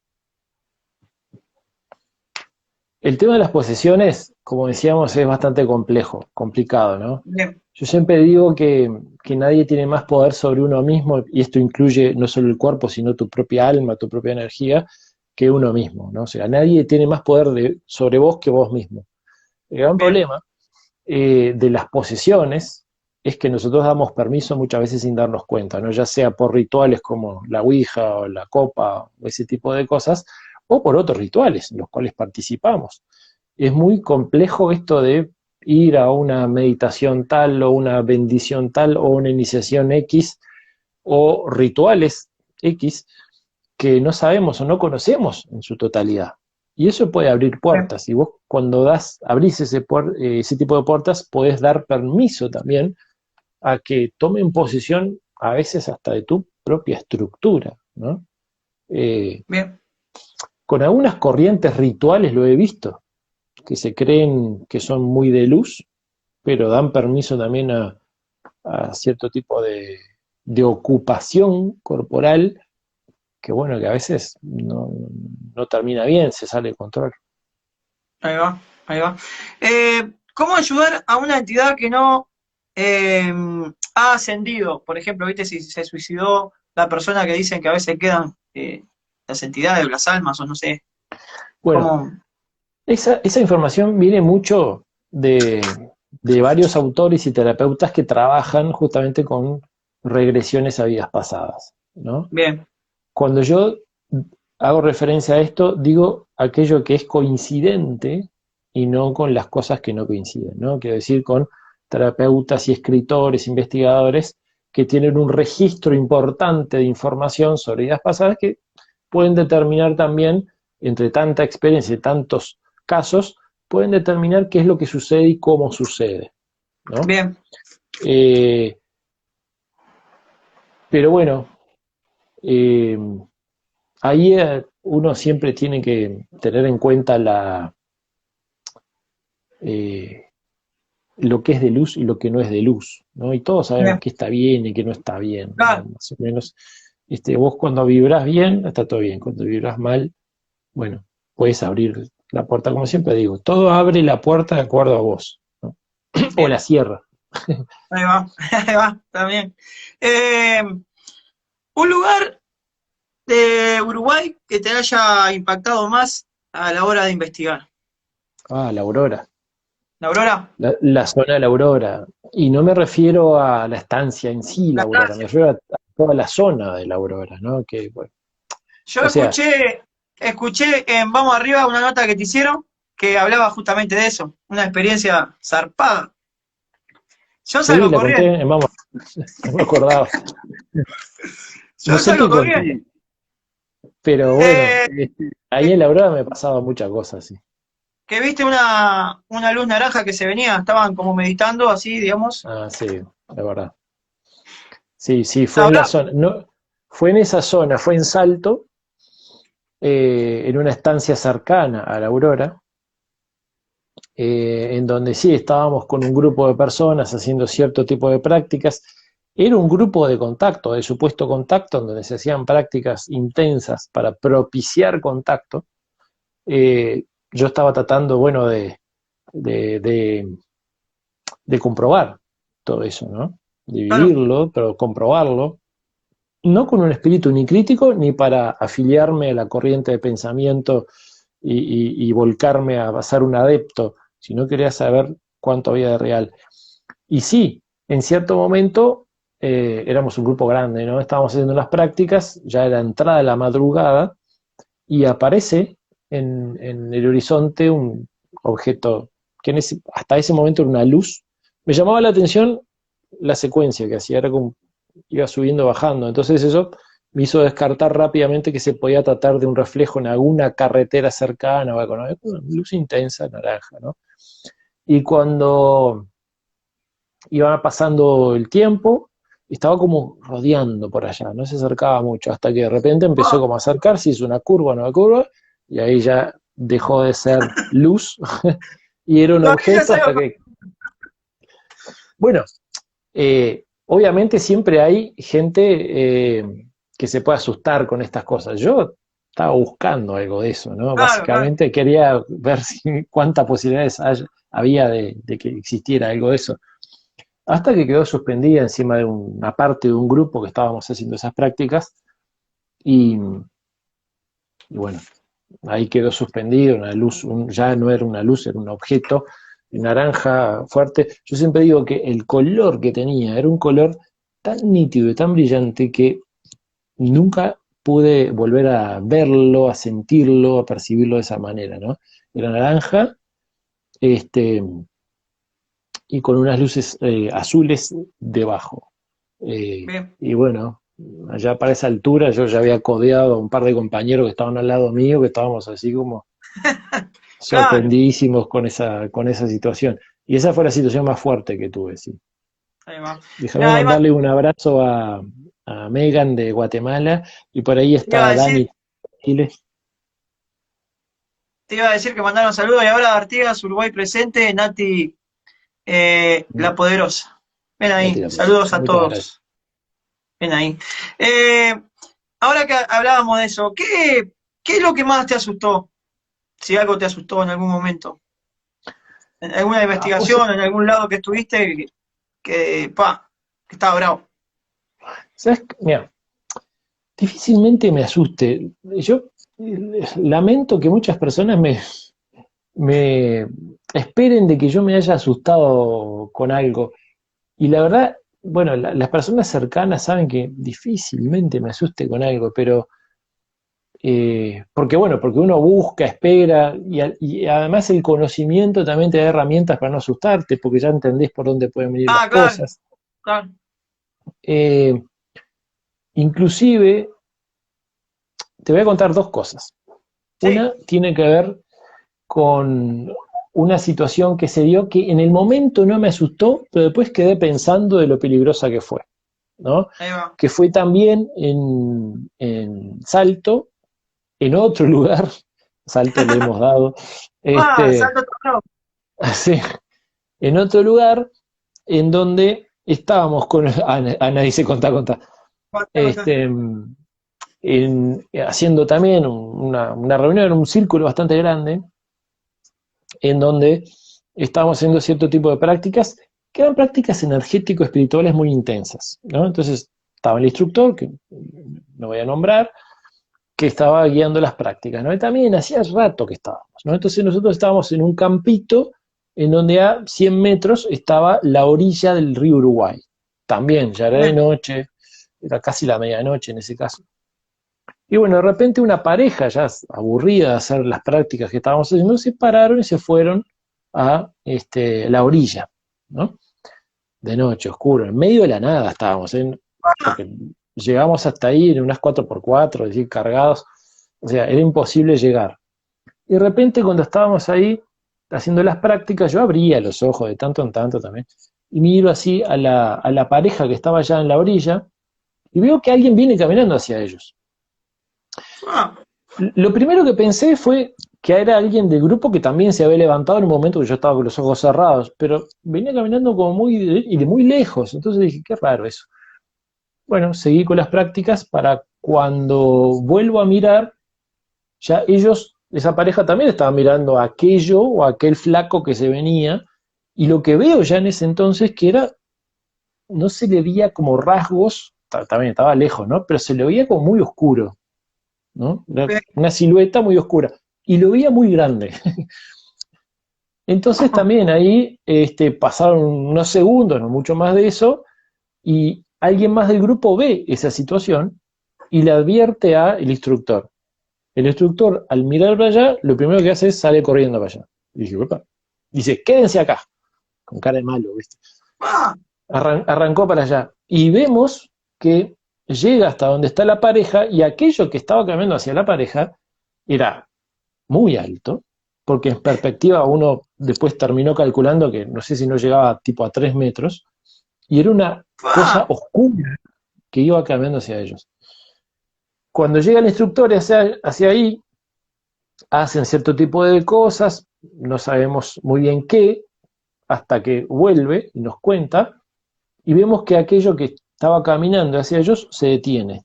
El tema de las posesiones, como decíamos, es bastante complejo, complicado, ¿no? Bien, Yo siempre digo que nadie tiene más poder sobre uno mismo, y esto incluye no solo el cuerpo, sino tu propia alma, tu propia energía, que uno mismo, ¿no? O sea, nadie tiene más poder sobre vos que vos mismo. El gran bien, problema de las posesiones es que nosotros damos permiso muchas veces sin darnos cuenta, ¿no? Ya sea por rituales como la Ouija o la copa o ese tipo de cosas, o por otros rituales en los cuales participamos. Es muy complejo esto de ir a una meditación tal o una bendición tal o una iniciación X o rituales X que no sabemos o no conocemos en su totalidad. Y eso puede abrir bien, puertas. Y vos cuando abrís ese tipo de puertas, podés dar permiso también a que tomen posesión a veces hasta de tu propia estructura, ¿no? Eh, bien, con algunas corrientes rituales lo he visto, que se creen que son muy de luz, pero dan permiso también a cierto tipo de ocupación corporal que bueno, que a veces no termina bien, se sale de control. ahí va, ahí va. ¿Cómo ayudar a una entidad que no eh, ha ascendido? Por ejemplo, ¿viste si se suicidó la persona que dicen que a veces quedan las entidades, las almas, o no sé, Bueno, cómo... esa información viene mucho de varios autores y terapeutas que trabajan justamente con regresiones a vidas pasadas, ¿no? Bien, Cuando yo hago referencia a esto, digo aquello que es coincidente y no con las cosas que no coinciden, ¿no? Quiero decir, con terapeutas y escritores, investigadores que tienen un registro importante de información sobre vidas pasadas que pueden determinar también, entre tanta experiencia y tantos casos, pueden determinar qué es lo que sucede y cómo sucede, ¿no? bien, Eh, pero bueno, eh, ahí uno siempre tiene que tener en cuenta eh, lo que es de luz y lo que no es de luz, ¿no? Y todos sabemos bien, qué está bien y qué no está bien, ¿no? claro, Más o menos, vos cuando vibras bien, está todo bien, cuando vibras mal, bueno, puedes abrir la puerta, como siempre digo, todo abre la puerta de acuerdo a vos, ¿no? O la bien. cierra. Ahí va, ahí va, también. Un lugar de Uruguay que te haya impactado más a la hora de investigar. Ah, la Aurora. ¿La Aurora? La zona de la Aurora. Y no me refiero a la estancia en sí, la La Aurora, me estancia. refiero a toda la zona de la Aurora, ¿no? Que, bueno, Yo o sea, escuché en Vamos Arriba una nota que te hicieron que hablaba justamente de eso, una experiencia zarpada. Yo sí, salgo la conté, corriendo, vamos, no me acordaba. No yo sé salgo qué corriendo. conté, pero bueno, Eh, ahí que, en la Aurora me pasaba muchas cosas, sí. que viste una luz naranja que se venía, estaban como meditando así, digamos. Ah, sí, la verdad. Sí, sí, fue en la Ahora, zona, no, fue en esa zona, fue en Salto, en una estancia cercana a la Aurora, en donde sí estábamos con un grupo de personas haciendo cierto tipo de prácticas. Era un grupo de contacto, de supuesto contacto, en donde se hacían prácticas intensas para propiciar contacto. Yo estaba tratando, bueno, de, de, de comprobar todo eso, ¿no? De claro, vivirlo, pero comprobarlo, no con un espíritu ni crítico, ni para afiliarme a la corriente de pensamiento y volcarme a ser un adepto, sino quería saber cuánto había de real. Y sí, en cierto momento éramos un grupo grande, ¿no? Estábamos haciendo las prácticas, ya era entrada de la madrugada, y aparece en el horizonte un objeto que hasta ese momento era una luz. Me llamaba la atención la secuencia que hacía, era como iba subiendo, bajando. Entonces eso me hizo descartar rápidamente que se podía tratar de un reflejo en alguna carretera cercana o algo, ¿no? Una luz intensa, naranja, ¿no? Y cuando iba pasando el tiempo, estaba como rodeando por allá, no se acercaba mucho, hasta que de repente empezó ah, como a acercarse, hizo una curva, nueva curva, y ahí ya dejó de ser luz y era un todavía objeto salgo hasta que, bueno, obviamente siempre hay gente que se puede asustar con estas cosas. Yo estaba buscando algo de eso, ¿no? claro, claro. Básicamente quería ver cuántas posibilidades había de que existiera algo de eso. Hasta que quedó suspendida encima de una parte de un grupo que estábamos haciendo esas prácticas y bueno, ahí quedó suspendido una luz, ya no era una luz, era un objeto naranja fuerte. Yo siempre digo que el color que tenía era un color tan nítido y tan brillante que nunca pude volver a verlo, a sentirlo, a percibirlo de esa manera, ¿no? Era naranja, este, y con unas luces azules debajo. Bien. Y bueno, allá para esa altura yo ya había codeado a un par de compañeros que estaban al lado mío, que estábamos así como Claro, sorprendidísimos con esa situación. Y esa fue la situación más fuerte que tuve, sí. ahí va. Déjame Mirá, ahí va, mandarle un abrazo a Megan de Guatemala y por ahí te iba a está decir, Dani Chile. te iba a decir que mandaron saludos y ahora Artigas, Uruguay presente, Nati La Poderosa. Ven Nati ahí, la saludos Poderosa. a Muchas gracias. todos. Ven ahí. Eh, ahora que hablábamos de eso, ¿qué es lo que más te asustó? Si algo te asustó en algún momento. En alguna Ah, vos investigación, en algún lado que estuviste, que estaba bravo. sabés, mira, difícilmente me asuste. Yo lamento que muchas personas me esperen de que yo me haya asustado con algo. Y la verdad, bueno, las personas cercanas saben que difícilmente me asuste con algo, pero porque bueno, porque uno busca, espera, y además el conocimiento también te da herramientas para no asustarte, porque ya entendés por dónde pueden venir las Ah, claro, cosas. claro. Eh, inclusive, te voy a contar dos cosas. Sí. Una tiene que ver con una situación que se dio que en el momento no me asustó, pero después quedé pensando de lo peligrosa que fue, ¿no? Ahí va. Que fue también en Salto, en otro lugar, Salto le hemos dado, Ah, este, salto tronado. así, en otro lugar en donde estábamos con, Ana dice, contá, Contá, contá. este, haciendo también una reunión en un círculo bastante grande, en donde estábamos haciendo cierto tipo de prácticas, que eran prácticas energético-espirituales muy intensas, ¿no? Entonces, estaba el instructor, que no voy a nombrar, que estaba guiando las prácticas, ¿no? Y también hacía rato que estábamos, ¿no? Entonces nosotros estábamos en un campito en donde a 100 metros estaba la orilla del río Uruguay. También, ya era de Bien. noche, era casi la medianoche en ese caso. Y bueno, de repente una pareja ya aburrida de hacer las prácticas que estábamos haciendo, se pararon y se fueron a la orilla, ¿no? De noche, oscuro, en medio de la nada estábamos, porque llegamos hasta ahí en unas 4x4, es decir, cargados, o sea, era imposible llegar. Y de repente cuando estábamos ahí haciendo las prácticas, yo abría los ojos de tanto en tanto también, y miro así a la pareja que estaba allá en la orilla, y veo que alguien viene caminando hacia ellos. Ah, Lo primero que pensé fue que era alguien del grupo que también se había levantado en un momento que yo estaba con los ojos cerrados, pero venía caminando como y de muy lejos, entonces dije, qué raro eso. Bueno, seguí con las prácticas para cuando vuelvo a mirar, ya ellos, esa pareja también estaba mirando aquello o aquel flaco que se venía, y lo que veo ya en ese entonces que era, no se le veía como rasgos, también estaba lejos, ¿no? Pero se le veía como muy oscuro, ¿no? bien. Una silueta muy oscura, y lo veía muy grande. Entonces también ahí pasaron unos segundos, no mucho más de eso, y alguien más del grupo ve esa situación y le advierte al instructor. El instructor, al mirar para allá, lo primero que hace es sale corriendo para allá. Y dije, "Uepa". Dice, quédense acá, con cara de malo, ¿viste? Ah, Arrancó para allá. Y vemos que llega hasta donde está la pareja y aquello que estaba caminando hacia la pareja era muy alto, porque en perspectiva uno después terminó calculando que no sé si no llegaba tipo a 3 metros, y era una cosa ah, oscura que iba caminando hacia ellos. Cuando llega el instructor hacia ahí, hacen cierto tipo de cosas, no sabemos muy bien qué, hasta que vuelve y nos cuenta, y vemos que aquello que estaba caminando hacia ellos se detiene.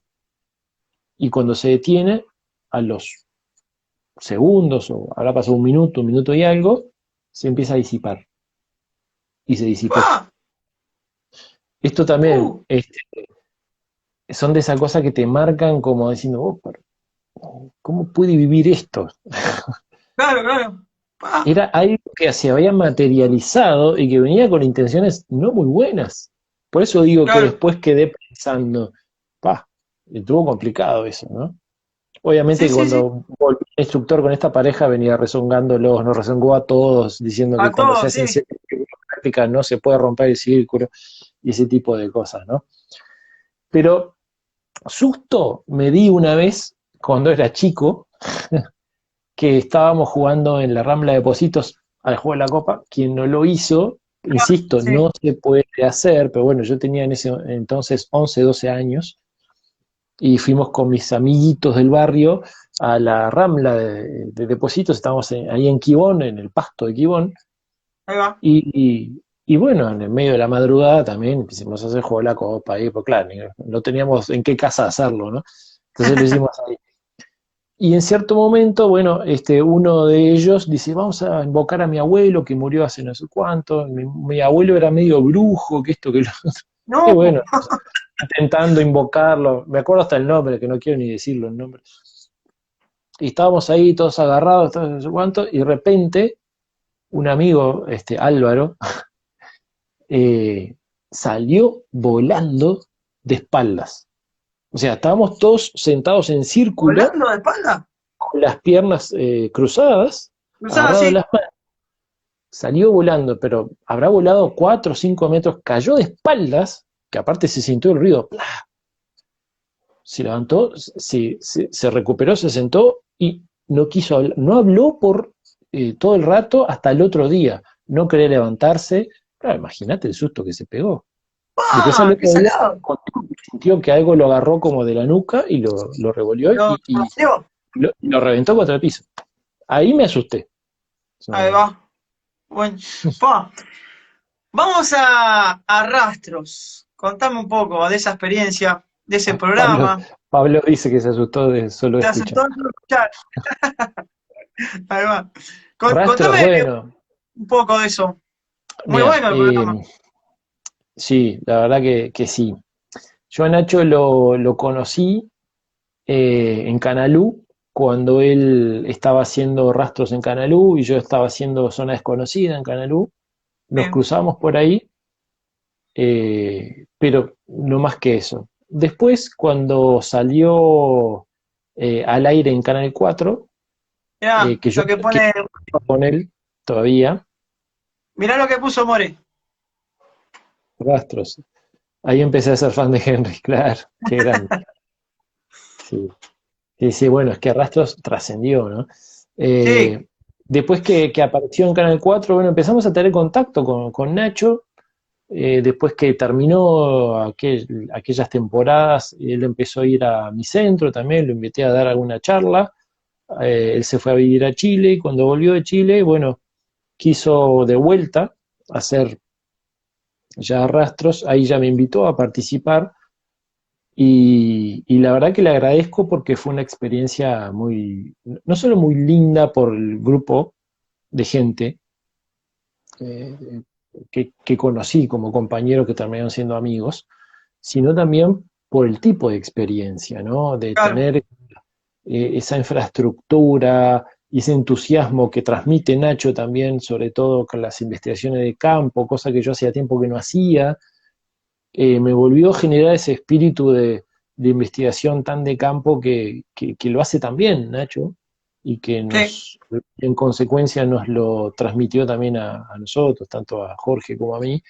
Y cuando se detiene, a los segundos, o habrá pasado un minuto y algo, se empieza a disipar. Y se disipó. ah, Esto también son de esas cosas que te marcan como diciendo, oh, ¿cómo puede vivir esto? claro, claro. Ah, Era algo que se había materializado y que venía con intenciones no muy buenas. Por eso digo que claro. después quedé pensando, pa, estuvo complicado eso, ¿no? Obviamente Sí, que sí, sí. cuando volví el instructor con esta pareja venía rezongándolos, nos rezongó a todos, diciendo que A cuando se todos, hacen sí. ciertas prácticas no se puede romper el círculo y ese tipo de cosas, ¿no? Pero susto me di una vez cuando era chico, que estábamos jugando en la Rambla de Pocitos al juego de la Copa. Quien no lo hizo, insisto, Sí. no se puede hacer, pero bueno, yo tenía en ese entonces 11, 12 años y fuimos con mis amiguitos del barrio a la Rambla de Depósitos, estábamos ahí en Quibón, en el pasto de Quibón, Ahí va. y bueno, en el medio de la madrugada también empezamos a hacer juego de la Copa ahí, pues claro, no teníamos en qué casa hacerlo, ¿no? Entonces lo hicimos ahí. Y en cierto momento, bueno, uno de ellos dice, vamos a invocar a mi abuelo que murió hace no sé cuánto, mi abuelo era medio brujo, que esto, que lo otro. Y No. bueno, intentando invocarlo, me acuerdo hasta el nombre, que no quiero ni decirlo el nombre. Y estábamos ahí todos agarrados, todos no sé cuánto, y de repente un amigo, Álvaro, salió volando de espaldas. O sea, estábamos todos sentados en círculo, ¿Volando de espalda? con las piernas cruzadas, Cruzada agarrados de así. las manos. Salió volando, pero habrá volado 4 o 5 metros, cayó de espaldas, que aparte se sintió el ruido, ¡plá! Se levantó, se recuperó, se sentó y no quiso hablar, no habló por todo el rato hasta el otro día, no quería levantarse. Claro, imagínate el susto que se pegó. Después al ¡Ah! ¡Qué otro día salado! sintió que algo lo agarró como de la nuca y lo revolvió Lo mordió. lo reventó contra el piso. Ahí me asusté. Ahí va. Bueno. Pa. Vamos a rastros. Contame un poco de esa experiencia, de ese Pablo, programa. Pablo dice que se asustó de solo Te escuchar. asustó no escuchar. Ahí va. Rastros, Contame bueno, un poco de eso. Muy mira, bueno el programa. sí, la verdad que sí. Yo a Nacho lo conocí en Canalú, cuando él estaba haciendo rastros en Canalú y yo estaba haciendo zona desconocida en Canalú. Nos Bien. cruzamos por ahí, pero no más que eso. Después, cuando salió al aire en Canal 4, Mirá que yo lo que que pone, estaba con él todavía, mirá lo que puso More. rastros. Ahí empecé a ser fan de Henry, claro, qué grande. Sí, sí, sí, bueno, es que Rastros trascendió, ¿no? Sí, Eh, Después que apareció en Canal 4, bueno, empezamos a tener contacto con Nacho. Después que terminó aquellas temporadas, él empezó a ir a mi centro también, lo invité a dar alguna charla. Él se fue a vivir a Chile y cuando volvió de Chile, bueno, quiso de vuelta hacer ya Rastros, ahí ya me invitó a participar. Y la verdad que le agradezco porque fue una experiencia muy, no solo muy linda por el grupo de gente eh, que conocí como compañeros que terminaron siendo amigos, sino también por el tipo de experiencia, ¿no? De claro. tener esa infraestructura y ese entusiasmo que transmite Nacho también, sobre todo con las investigaciones de campo, cosa que yo hacía tiempo que no hacía, me volvió a generar ese espíritu de investigación tan de campo que lo hace también Nacho y que Sí. en consecuencia nos lo transmitió también a nosotros, tanto a Jorge como a mí,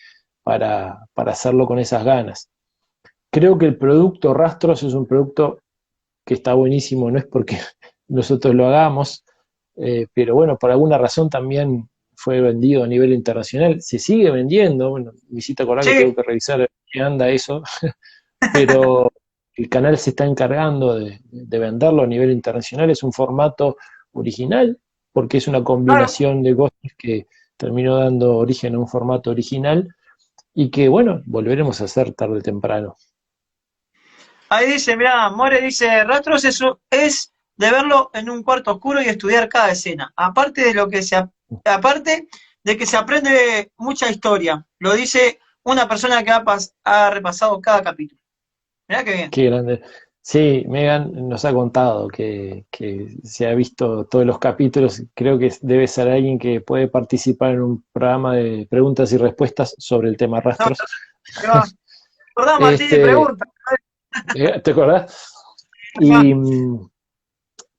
para hacerlo con esas ganas. Creo que el producto Rastros es un producto que está buenísimo, no es porque nosotros lo hagamos, pero bueno, por alguna razón también fue vendido a nivel internacional, se sigue vendiendo, bueno, me hiciste acordar que tengo Sí, que revisar qué anda eso, pero el canal se está encargando de venderlo a nivel internacional, es un formato original, porque es una claro. combinación de cosas que terminó dando origen a un formato original y que, bueno, volveremos a hacer tarde o temprano. Ahí dice, mirá, More dice, Rastros es de verlo en un cuarto oscuro y estudiar cada escena. Aparte de que se aprende mucha historia. Lo dice una persona que ha repasado cada capítulo. Mirá qué bien. Qué grande. Sí, Megan nos ha contado que se ha visto todos los capítulos. Creo que debe ser alguien que puede participar en un programa de preguntas y respuestas sobre el tema No, rastros. te va. ¿Verdad, Martín? Y Este, pregunta. ¿Te acordás? Y,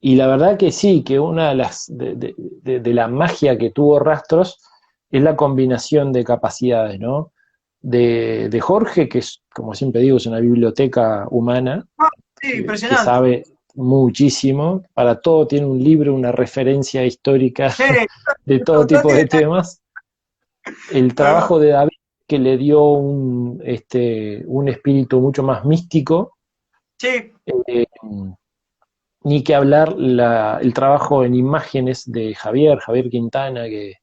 y la verdad que sí, que una de las de la magia que tuvo Rastros es la combinación de capacidades, ¿no? De Jorge, que es, como siempre digo, es una biblioteca humana, Sí, que impresionante. sabe muchísimo, para todo tiene un libro, una referencia histórica Sí, de todo tipo contate. de temas. El Ahí va. trabajo de David, que le dio un espíritu mucho más místico, Sí, eh, ni que hablar el trabajo en imágenes de Javier Quintana, que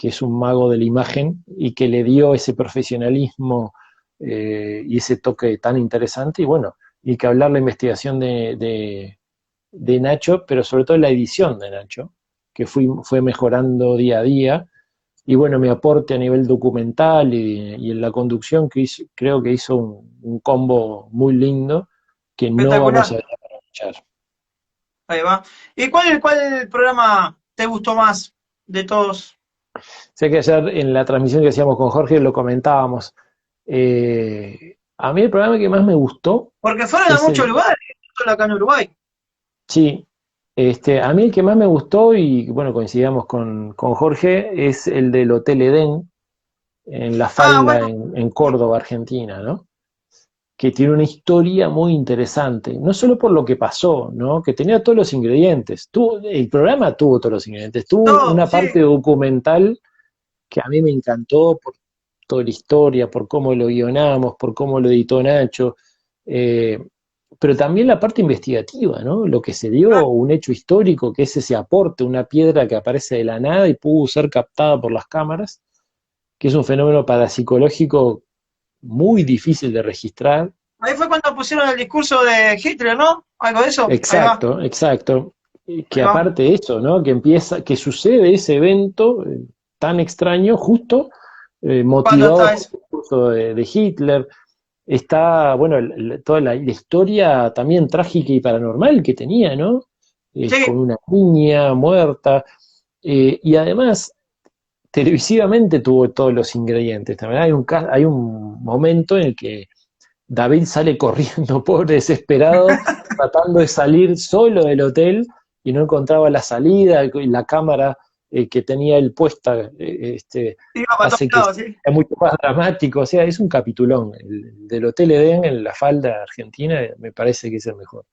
es un mago de la imagen y que le dio ese profesionalismo y ese toque tan interesante. Y bueno, y que hablar la investigación de Nacho, pero sobre todo la edición de Nacho, que fue mejorando día a día. Y bueno, mi aporte a nivel documental y en la conducción creo que hizo un combo muy lindo que no vamos espectacular. a aprovechar. Ahí va. ¿Y cuál programa te gustó más de todos? Sé que ayer en la transmisión que hacíamos con Jorge lo comentábamos. A mí el programa que más me gustó Porque fueron a es muchos lugares, no solo acá en Uruguay. sí, a mí el que más me gustó, y bueno, coincidíamos con Jorge, es el del Hotel Edén, en La Ah, Falda, bueno, en Córdoba, Argentina, ¿no? Que tiene una historia muy interesante, no solo por lo que pasó, ¿no? Que tenía todos los ingredientes. El programa tuvo todos los ingredientes, tuvo todo, una sí. parte documental que a mí me encantó por toda la historia, por cómo lo guionamos, por cómo lo editó Nacho, eh, pero también la parte investigativa, ¿no? Lo que se dio, un hecho histórico, que es ese aporte, una piedra que aparece de la nada y pudo ser captada por las cámaras, que es un fenómeno parapsicológico muy difícil de registrar. Ahí fue cuando pusieron el discurso de Hitler, ¿no? Algo de eso. Ahí va, Exacto, exacto. Que ahí va. aparte de eso, ¿no? Que sucede ese evento tan extraño, justo Cuando motivado está por eso. el discurso de Hitler. está, bueno, toda la historia también trágica y paranormal que tenía, ¿no? Con Sí, una niña muerta, y además televisivamente tuvo todos los ingredientes. También hay un momento en el que David sale corriendo, pobre, desesperado, tratando de salir solo del hotel y no encontraba la salida, y la cámara que tenía él puesta iba para todos hace que lados, sí. sea mucho más dramático. O sea, es un capitulón. El del Hotel Edén en la falda argentina me parece que es el mejor.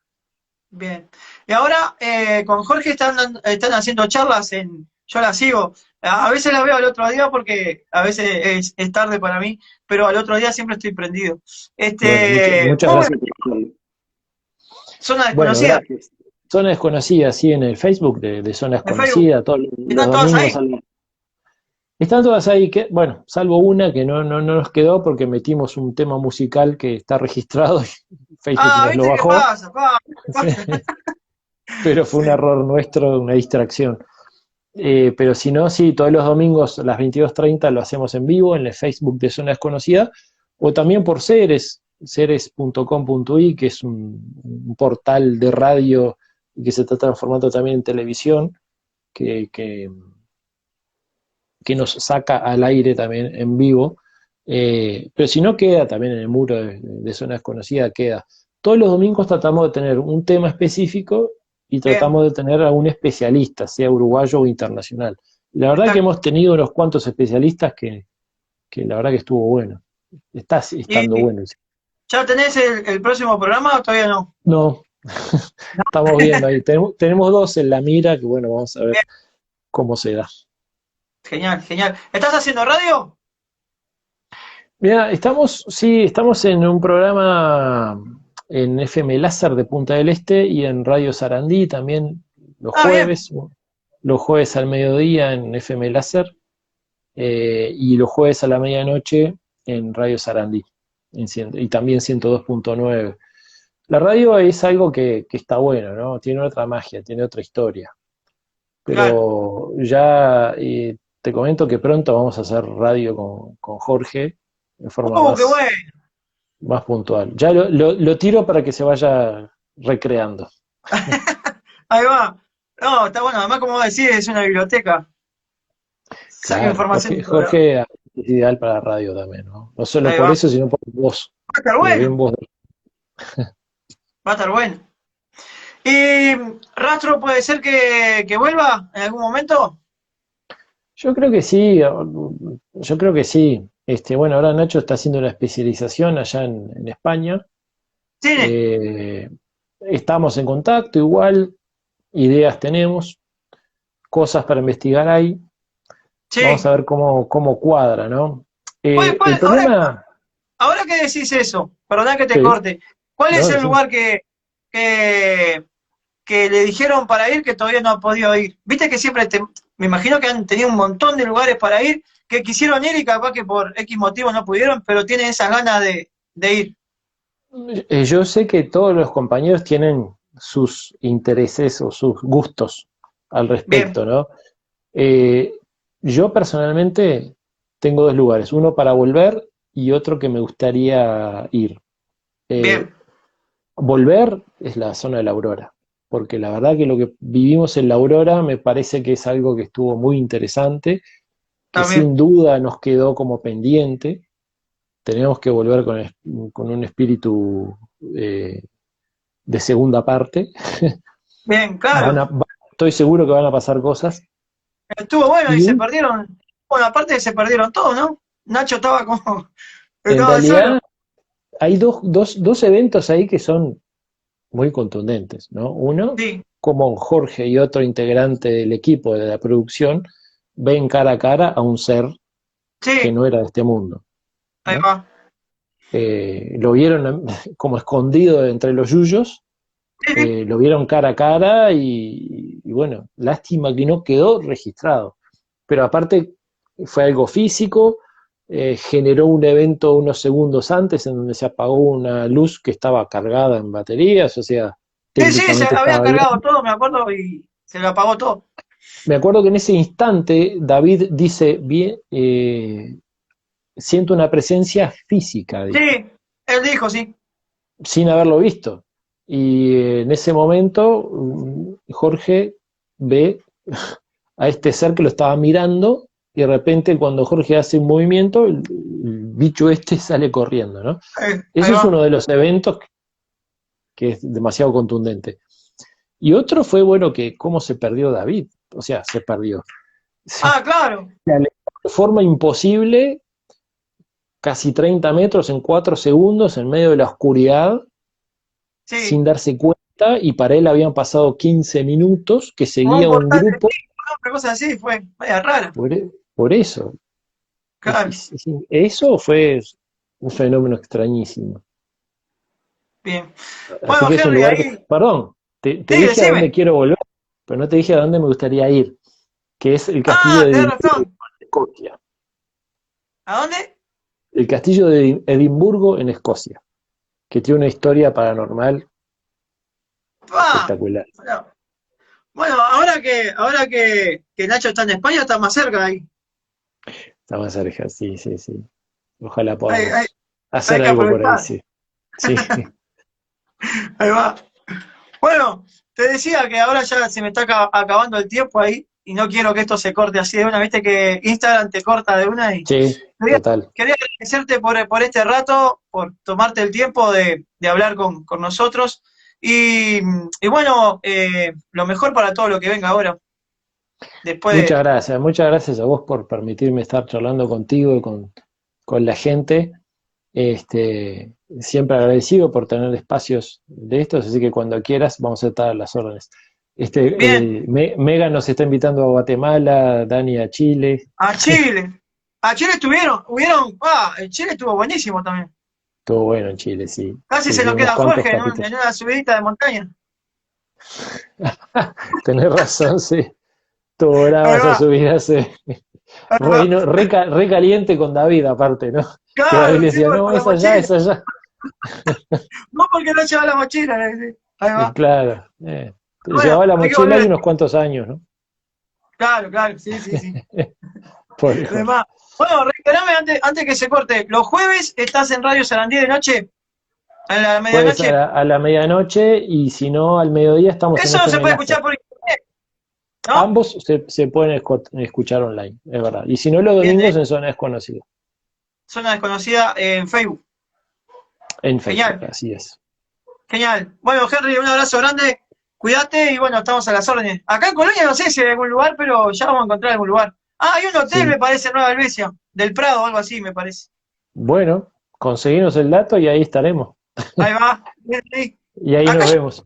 Bien. Y ahora con Jorge están haciendo charlas yo las sigo. A veces las veo al otro día porque a veces es tarde para mí, pero al otro día siempre estoy prendido. Bueno, muchas Muy buena, gracias por escucharlo. zona Bueno, desconocida gracias. Zona Desconocida, sí, en el Facebook de Zona de Facebook. Desconocida, todos los ¿Están todas domingos ahí? están todas ahí, bueno, salvo una que no nos quedó porque metimos un tema musical que está registrado y Facebook Ah, nos lo ¿viste qué bajó, pasa? ¿Qué pasa? pero fue un Sí, error nuestro, una distracción. Pero si no, sí, todos los domingos a las 22:30 lo hacemos en vivo en el Facebook de Zona Desconocida o también por ceres.com.uy, que es un portal de radio que se está transformando también en televisión, que, que que nos saca al aire también en vivo, pero si no queda también en el muro de Zona Desconocida, queda. Todos los domingos tratamos de tener un tema específico y bien, tratamos de tener a un especialista, sea uruguayo o internacional. La verdad que exacto. hemos tenido unos cuantos especialistas que la verdad que estuvo bueno. Está estando ¿Y bueno. ya tenés el próximo programa o todavía no? No, estamos viendo ahí. Tenemos dos en la mira que bueno, vamos a ver Bien, cómo se da. genial, genial. ¿Estás haciendo radio? Mira, sí, estamos en un programa en FM Láser de Punta del Este y en Radio Sarandí también Ah, bien, los jueves al mediodía en FM Láser, y los jueves a la medianoche en Radio Sarandí y también 102.9. La radio es algo que está bueno, ¿no? Tiene otra magia, tiene otra historia, claro. pero ya te comento que pronto vamos a hacer radio con Jorge de forma Qué bueno. más puntual. Ya lo tiro para que se vaya recreando. Ahí va. No, está bueno. Además, como vos decís, es una biblioteca. Saca Claro, información de todo lado. Jorge es ideal para la radio también, ¿no? No solo Ahí por va. eso, sino por voz. Va a estar Tiene bueno. bien voz. Va a estar bueno. ¿Y Rastro puede ser que vuelva en algún momento? Yo creo que sí, yo creo que sí. Bueno, ahora Nacho está haciendo una especialización allá en España. Cine. Eh, Estamos en contacto, igual, ideas tenemos, cosas para investigar hay. Vamos Sí. a ver cómo cuadra, ¿no? El Ahora, problema, ahora que decís eso, perdón que te sí, corte. ¿Cuál es ¿no? el lugar que, que le dijeron para ir que todavía no ha podido ir? Viste que siempre me imagino que han tenido un montón de lugares para ir, que quisieron ir y capaz que por X motivo no pudieron, pero tienen esas ganas de ir. Yo sé que todos los compañeros tienen sus intereses o sus gustos al Bien, respecto, ¿no? Eh, yo personalmente tengo dos lugares, uno para volver y otro que me gustaría ir. Eh, bien, Volver es la zona de la Aurora, porque la verdad que lo que vivimos en la Aurora me parece que es algo que estuvo muy interesante, que sin también. duda nos quedó como pendiente. Tenemos que volver con un espíritu eh, de segunda parte. Bien, claro. Estoy seguro que van a pasar cosas. Estuvo bueno y Y se perdieron. Bueno, aparte se perdieron todos, ¿no? Nacho estaba como. en Estaba solo. realidad hay dos eventos ahí que son muy contundentes, ¿no? Uno, Sí, como Jorge y otro integrante del equipo de la producción ven cara a cara a un ser que sí, no era de este mundo, ahí ¿no? va. Lo vieron como escondido entre los yuyos, Sí, sí. lo vieron cara a cara y bueno, lástima que no quedó registrado. Pero aparte fue algo físico, generó un evento unos segundos antes en donde se apagó una luz que estaba cargada en baterías, o sea, Sí, sí, se técnicamente había estaba bien. cargado todo, me acuerdo, y se lo apagó todo. Me acuerdo que en ese instante David dice, bien, siento una presencia física, dijo. Sí, Él dijo, sí. sin haberlo visto. Y en ese momento Jorge ve a este ser que lo estaba mirando y de repente cuando Jorge hace un movimiento, el bicho este sale corriendo, ¿no? Ahí Eso es va. uno de los eventos que es demasiado contundente. Y otro fue, bueno, que cómo se perdió David. O sea, se perdió. Ah, claro. Se alejó de forma imposible, casi 30 metros en 4 segundos en medio de la oscuridad, sin Sí. darse cuenta, y para él habían pasado 15 minutos, que Como un seguía un portal de grupo tiempo, ¿no? Una cosa así, fue media rara. por eso. Claro. Eso fue un fenómeno extrañísimo. Bien. Así Bueno, que es un Henry, lugar que, ahí. perdón, te Sí, dije a dónde decime. quiero volver, pero no te dije a dónde me gustaría ir, que es el castillo Ah, de tenés Edimburgo, razón. en Escocia. ¿A dónde? El castillo de Edimburgo en Escocia, que tiene una historia paranormal Ah, espectacular. bueno, bueno, ahora que Nacho está en España, está más cerca ahí. Está más cerca, sí, sí, sí. Ojalá Hay, hay, podamos hay hacer que algo por ahí, aprovechar. sí. Sí, Ahí va. Bueno, te decía que ahora ya se me está acabando el tiempo ahí y no quiero que esto se corte así de una. Viste que Instagram te corta de una y sí, quería, total. quería agradecerte por este rato, por tomarte el tiempo de hablar con nosotros y bueno, lo mejor para todo lo que venga ahora. Después de... Muchas gracias a vos por permitirme estar charlando contigo y con la gente. Siempre agradecido por tener espacios de estos, así que cuando quieras vamos a estar a las órdenes. Bien, Mega nos está invitando a Guatemala, Dani a Chile. a Chile. A Chile Chile estuvo buenísimo también. Todo bueno en Chile, sí. Casi Sí, se sí, nos unos queda cuantos Jorge en capítulos. una subidita de montaña. Tenés razón, sí. Todo brava Ahí esa va, subida, sí. ahí Re, va. no, re caliente con David, aparte, ¿no? Que David Claro, le sí, decía, por no, la es allá, mochila. es allá. No porque no lleva la mochila. Ahí va. Claro. Bueno, Llevaba la hay que mochila y volver. unos cuantos años, ¿no? Claro, claro, sí, sí, sí. Pobre Jorge. Además, bueno, reiterame antes que se corte. Los jueves estás en Radio Sarandí de noche, a la Jueves medianoche. a la medianoche y si no al mediodía estamos en Eso no se FM puede escuchar Láser. por internet, ¿no? Ambos se pueden escuchar online, es verdad. Y si no los Bien, domingos en Zona Desconocida, zona desconocida en Facebook. en Facebook, Genial, así es. genial. Bueno, Henry, un abrazo grande. Cuídate y bueno, estamos a las órdenes. Acá en Colonia no sé si hay algún lugar, pero ya vamos a encontrar algún lugar. Ah, hay un hotel, me Sí. parece, en Nueva Helvecia, del Prado o algo así, me parece. Bueno, conseguimos el dato y ahí estaremos. Ahí va. Bien, sí. Y ahí Acá nos yo, vemos.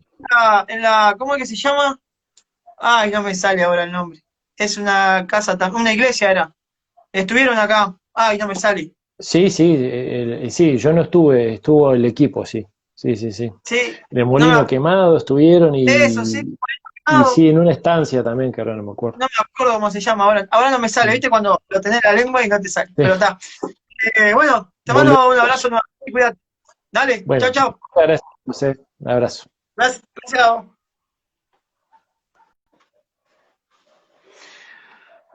¿cómo es que se llama? Ay, no me sale ahora el nombre. Es una casa, una iglesia era. Estuvieron acá. Ay, no me sale. Sí, sí, sí, yo no estuve, estuvo el equipo, sí. Sí, sí, sí. Sí, En el no Molino Quemado estuvieron eso, sí. y No, sí, en una estancia también, que ahora no me acuerdo. no me acuerdo cómo se llama ahora. Ahora no me sale, Sí. ¿viste? Cuando lo tenés en la lengua y no te sale. Sí. Pero está. Bueno, te mando un abrazo Volvemos. nuevamente. Cuídate. Dale, chao, Bueno, chao. muchas gracias, José. Un abrazo. Gracias. Gracias.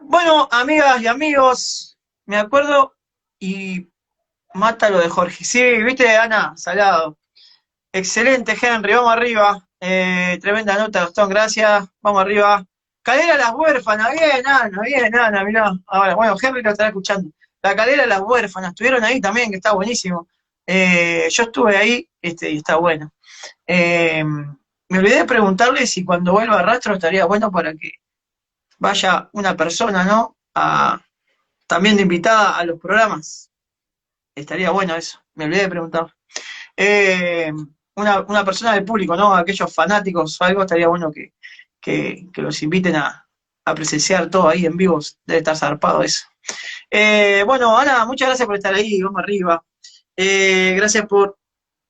Bueno, amigas y amigos, me acuerdo y mata lo de Jorge. Sí, ¿viste, Ana? Salado. Excelente, Henry, vamos arriba. Tremenda nota, Gastón, gracias. Vamos arriba. Calera Las Huérfanas, bien, Ana, mirá. Ahora, bueno, Henry lo estará escuchando. La Calera Las Huérfanas, estuvieron ahí también, que está buenísimo. Yo estuve ahí, y está bueno. Me olvidé de preguntarle si cuando vuelva a Rastro estaría bueno para que vaya una persona, ¿no? También de invitada a los programas. Estaría bueno eso, me olvidé de preguntar. Eh, una persona del público, ¿no? Aquellos fanáticos o algo, estaría bueno que los inviten a presenciar todo ahí en vivos. Debe estar zarpado eso. Bueno, Ana, muchas gracias por estar ahí, vamos arriba. Gracias por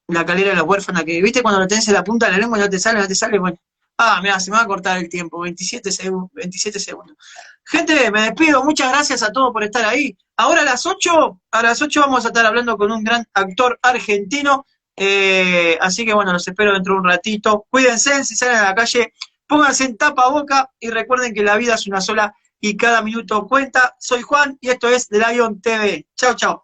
la calera de la huérfana, que viste cuando lo tenés en la punta de la lengua y no te sale, bueno. Ah, mira, se me va a cortar el tiempo, 27 segundos, 27 segundos. Gente, me despido, muchas gracias a todos por estar ahí. Ahora a las 8 vamos a estar hablando con un gran actor argentino, así que bueno, los espero dentro de un ratito. Cuídense, si salen a la calle, pónganse en tapaboca y recuerden que la vida es una sola y cada minuto cuenta. Soy Juan y esto es The Lion TV. Chao, chao.